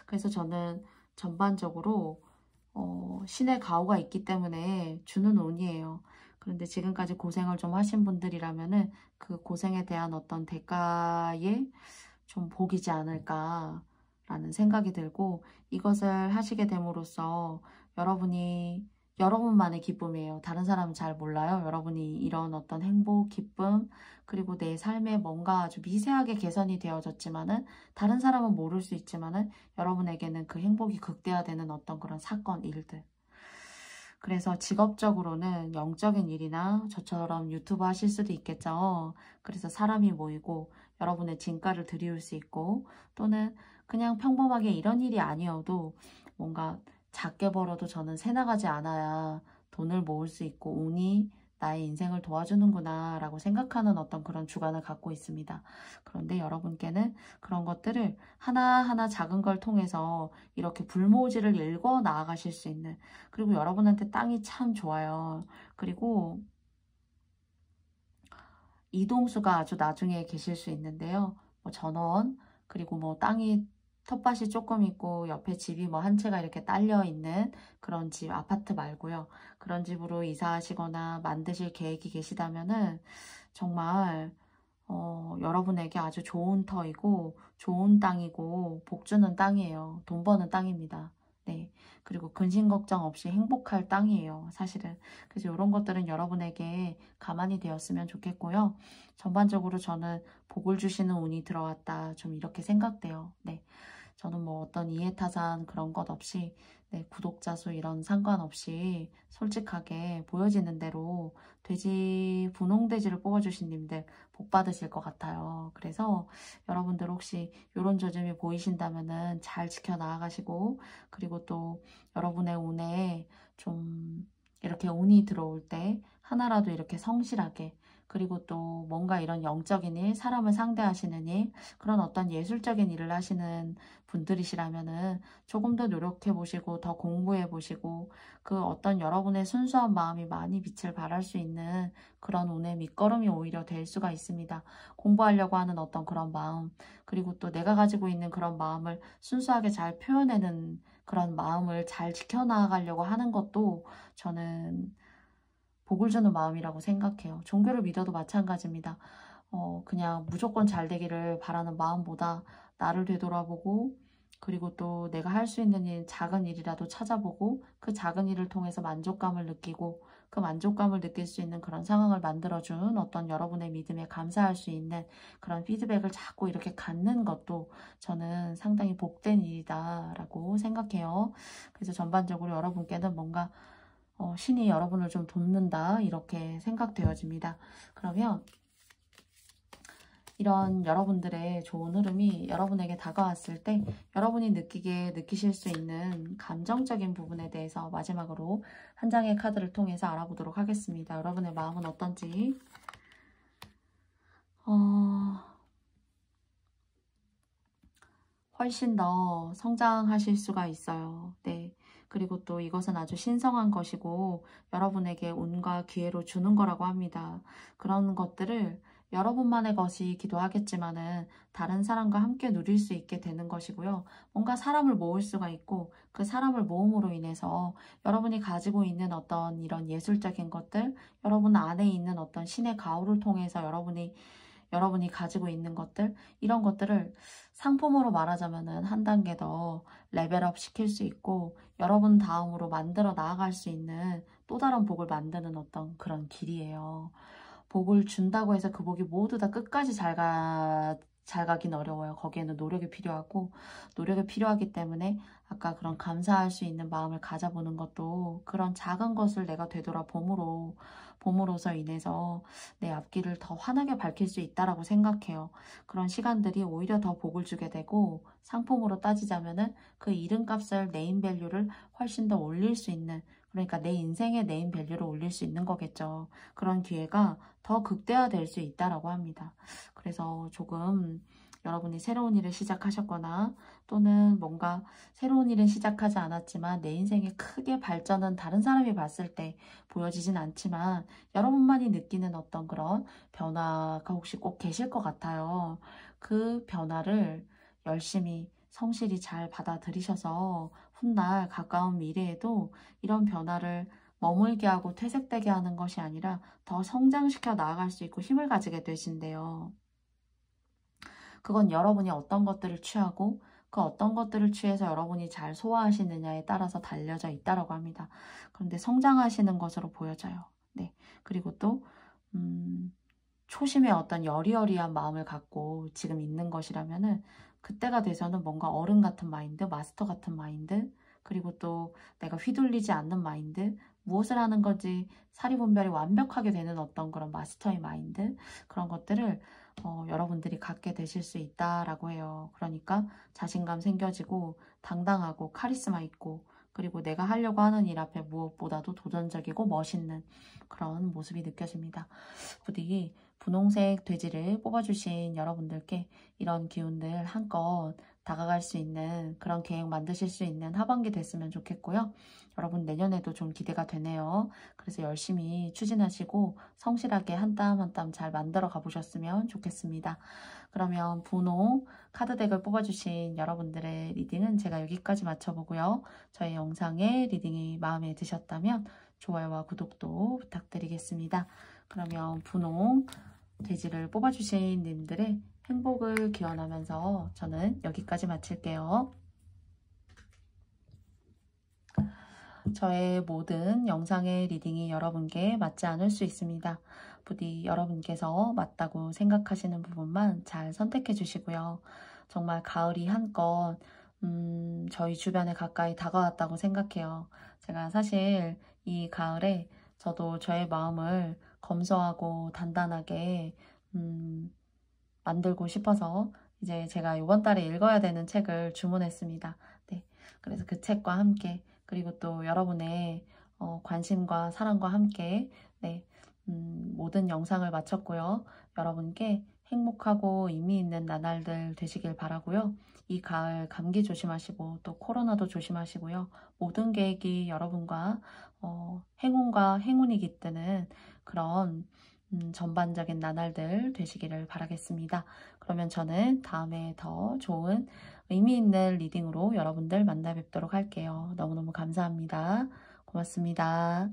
그래서 저는 전반적으로 신의 가호가 있기 때문에 주는 운이에요. 그런데 지금까지 고생을 좀 하신 분들이라면은 그 고생에 대한 어떤 대가에 좀 복이지 않을까라는 생각이 들고 이것을 하시게 됨으로써 여러분이 여러분만의 기쁨이에요. 다른 사람은 잘 몰라요. 여러분이 이런 어떤 행복, 기쁨, 그리고 내 삶에 뭔가 아주 미세하게 개선이 되어졌지만은 다른 사람은 모를 수 있지만은 여러분에게는 그 행복이 극대화되는 어떤 그런 사건, 일들. 그래서 직업적으로는 영적인 일이나 저처럼 유튜브 하실 수도 있겠죠. 그래서 사람이 모이고 여러분의 진가를 드리울 수 있고 또는 그냥 평범하게 이런 일이 아니어도 뭔가 작게 벌어도 저는 새 나가지 않아야 돈을 모을 수 있고 운이 나의 인생을 도와주는구나 라고 생각하는 어떤 그런 주관을 갖고 있습니다. 그런데 여러분께는 그런 것들을 하나하나 작은 걸 통해서 이렇게 불모지를 읽어 나아가실 수 있는 그리고 여러분한테 땅이 참 좋아요. 그리고 이동수가 아주 나중에 계실 수 있는데요. 뭐 전원 그리고 뭐 땅이 텃밭이 조금 있고 옆에 집이 뭐 한 채가 이렇게 딸려 있는 그런 집 아파트 말고요. 그런 집으로 이사하시거나 만드실 계획이 계시다면은 정말 여러분에게 아주 좋은 터이고 좋은 땅이고 복 주는 땅이에요. 돈 버는 땅입니다. 네. 그리고 근심 걱정 없이 행복할 땅이에요. 사실은. 그래서 이런 것들은 여러분에게 가만히 되었으면 좋겠고요. 전반적으로 저는 복을 주시는 운이 들어왔다. 좀 이렇게 생각돼요. 네. 저는 뭐 어떤 이해타산 그런 것 없이 네, 구독자 수 이런 상관없이 솔직하게 보여지는 대로 돼지, 분홍돼지를 뽑아주신 님들 복 받으실 것 같아요. 그래서 여러분들 혹시 이런 조짐이 보이신다면은 잘 지켜나가시고 그리고 또 여러분의 운에 좀 이렇게 운이 들어올 때 하나라도 이렇게 성실하게 그리고 또 뭔가 이런 영적인 일, 사람을 상대하시는 일, 그런 어떤 예술적인 일을 하시는 분들이시라면은 조금 더 노력해 보시고 더 공부해 보시고 그 어떤 여러분의 순수한 마음이 많이 빛을 발할 수 있는 그런 운의 밑거름이 오히려 될 수가 있습니다. 공부하려고 하는 어떤 그런 마음 그리고 또 내가 가지고 있는 그런 마음을 순수하게 잘 표현하는 그런 마음을 잘 지켜나가려고 하는 것도 저는 복을 주는 마음이라고 생각해요. 종교를 믿어도 마찬가지입니다. 그냥 무조건 잘 되기를 바라는 마음보다 나를 되돌아보고 그리고 또 내가 할 수 있는 일, 작은 일이라도 찾아보고 그 작은 일을 통해서 만족감을 느끼고 그 만족감을 느낄 수 있는 그런 상황을 만들어준 어떤 여러분의 믿음에 감사할 수 있는 그런 피드백을 자꾸 이렇게 갖는 것도 저는 상당히 복된 일이다라고 생각해요. 그래서 전반적으로 여러분께는 뭔가 신이 여러분을 좀 돕는다 이렇게 생각되어집니다. 그러면 이런 여러분들의 좋은 흐름이 여러분에게 다가왔을 때 여러분이 느끼실 수 있는 감정적인 부분에 대해서 마지막으로 한 장의 카드를 통해서 알아보도록 하겠습니다. 여러분의 마음은 어떤지. 훨씬 더 성장하실 수가 있어요. 네. 그리고 또 이것은 아주 신성한 것이고 여러분에게 운과 기회로 주는 거라고 합니다. 그런 것들을 여러분만의 것이기도 하겠지만은 다른 사람과 함께 누릴 수 있게 되는 것이고요. 뭔가 사람을 모을 수가 있고 그 사람을 모음으로 인해서 여러분이 가지고 있는 어떤 이런 예술적인 것들, 여러분 안에 있는 어떤 신의 가호를 통해서 여러분이 가지고 있는 것들, 이런 것들을 상품으로 말하자면은 한 단계 더 레벨업 시킬 수 있고 여러분 다음으로 만들어 나아갈 수 있는 또 다른 복을 만드는 어떤 그런 길이에요. 복을 준다고 해서 그 복이 모두 다 끝까지 잘 가긴 어려워요. 거기에는 노력이 필요하기 때문에 아까 그런 감사할 수 있는 마음을 가져보는 것도 그런 작은 것을 내가 봄으로서 인해서 내 앞길을 더 환하게 밝힐 수 있다라고 생각해요. 그런 시간들이 오히려 더 복을 주게 되고 상품으로 따지자면은 그 이름값을 네임밸류를 훨씬 더 올릴 수 있는, 그러니까 내 인생의 네임밸류를 올릴 수 있는 거겠죠. 그런 기회가 더 극대화될 수 있다라고 합니다. 그래서 조금 여러분이 새로운 일을 시작하셨거나 또는 뭔가 새로운 일은 시작하지 않았지만 내 인생에 크게 발전은 다른 사람이 봤을 때 보여지진 않지만 여러분만이 느끼는 어떤 그런 변화가 혹시 꼭 계실 것 같아요. 그 변화를 열심히 성실히 잘 받아들이셔서 훗날 가까운 미래에도 이런 변화를 머물게 하고 퇴색되게 하는 것이 아니라 더 성장시켜 나아갈 수 있고 힘을 가지게 되신대요. 그건 여러분이 어떤 것들을 취하고 그 어떤 것들을 취해서 여러분이 잘 소화하시느냐에 따라서 달려져 있다고 합니다. 그런데 성장하시는 것으로 보여져요. 네. 그리고 또 초심의 어떤 여리여리한 마음을 갖고 지금 있는 것이라면은 그때가 돼서는 뭔가 어른 같은 마인드, 마스터 같은 마인드, 그리고 또 내가 휘둘리지 않는 마인드, 무엇을 하는 건지 사리분별이 완벽하게 되는 어떤 그런 마스터의 마인드, 그런 것들을 여러분들이 갖게 되실 수 있다라고 해요. 그러니까 자신감 생겨지고 당당하고 카리스마 있고 그리고 내가 하려고 하는 일 앞에 무엇보다도 도전적이고 멋있는 그런 모습이 느껴집니다. 부디 분홍색 돼지를 뽑아주신 여러분들께 이런 기운들 한껏 다가갈 수 있는 그런 계획 만드실 수 있는 하반기 됐으면 좋겠고요. 여러분 내년에도 좀 기대가 되네요. 그래서 열심히 추진하시고 성실하게 한 땀 한 땀 잘 만들어 가보셨으면 좋겠습니다. 그러면 분홍 카드덱을 뽑아주신 여러분들의 리딩은 제가 여기까지 마쳐보고요. 저희 영상의 리딩이 마음에 드셨다면 좋아요와 구독도 부탁드리겠습니다. 그러면 분홍 돼지를 뽑아주신 님들의 행복을 기원하면서 저는 여기까지 마칠게요. 저의 모든 영상의 리딩이 여러분께 맞지 않을 수 있습니다. 부디 여러분께서 맞다고 생각하시는 부분만 잘 선택해 주시고요. 정말 가을이 한껏 저희 주변에 가까이 다가왔다고 생각해요. 제가 사실 이 가을에 저도 저의 마음을 검소하고 단단하게 만들고 싶어서 이제 제가 이번 달에 읽어야 되는 책을 주문했습니다. 네, 그래서 그 책과 함께 그리고 또 여러분의 관심과 사랑과 함께 네, 모든 영상을 마쳤고요. 여러분께 행복하고 의미 있는 나날들 되시길 바라고요. 이 가을 감기 조심하시고 또 코로나도 조심하시고요. 모든 계획이 여러분과 행운과 행운이 깃드는 그런 전반적인 나날들 되시기를 바라겠습니다. 그러면 저는 다음에 더 좋은 의미 있는 리딩으로 여러분들 만나 뵙도록 할게요. 너무너무 감사합니다. 고맙습니다.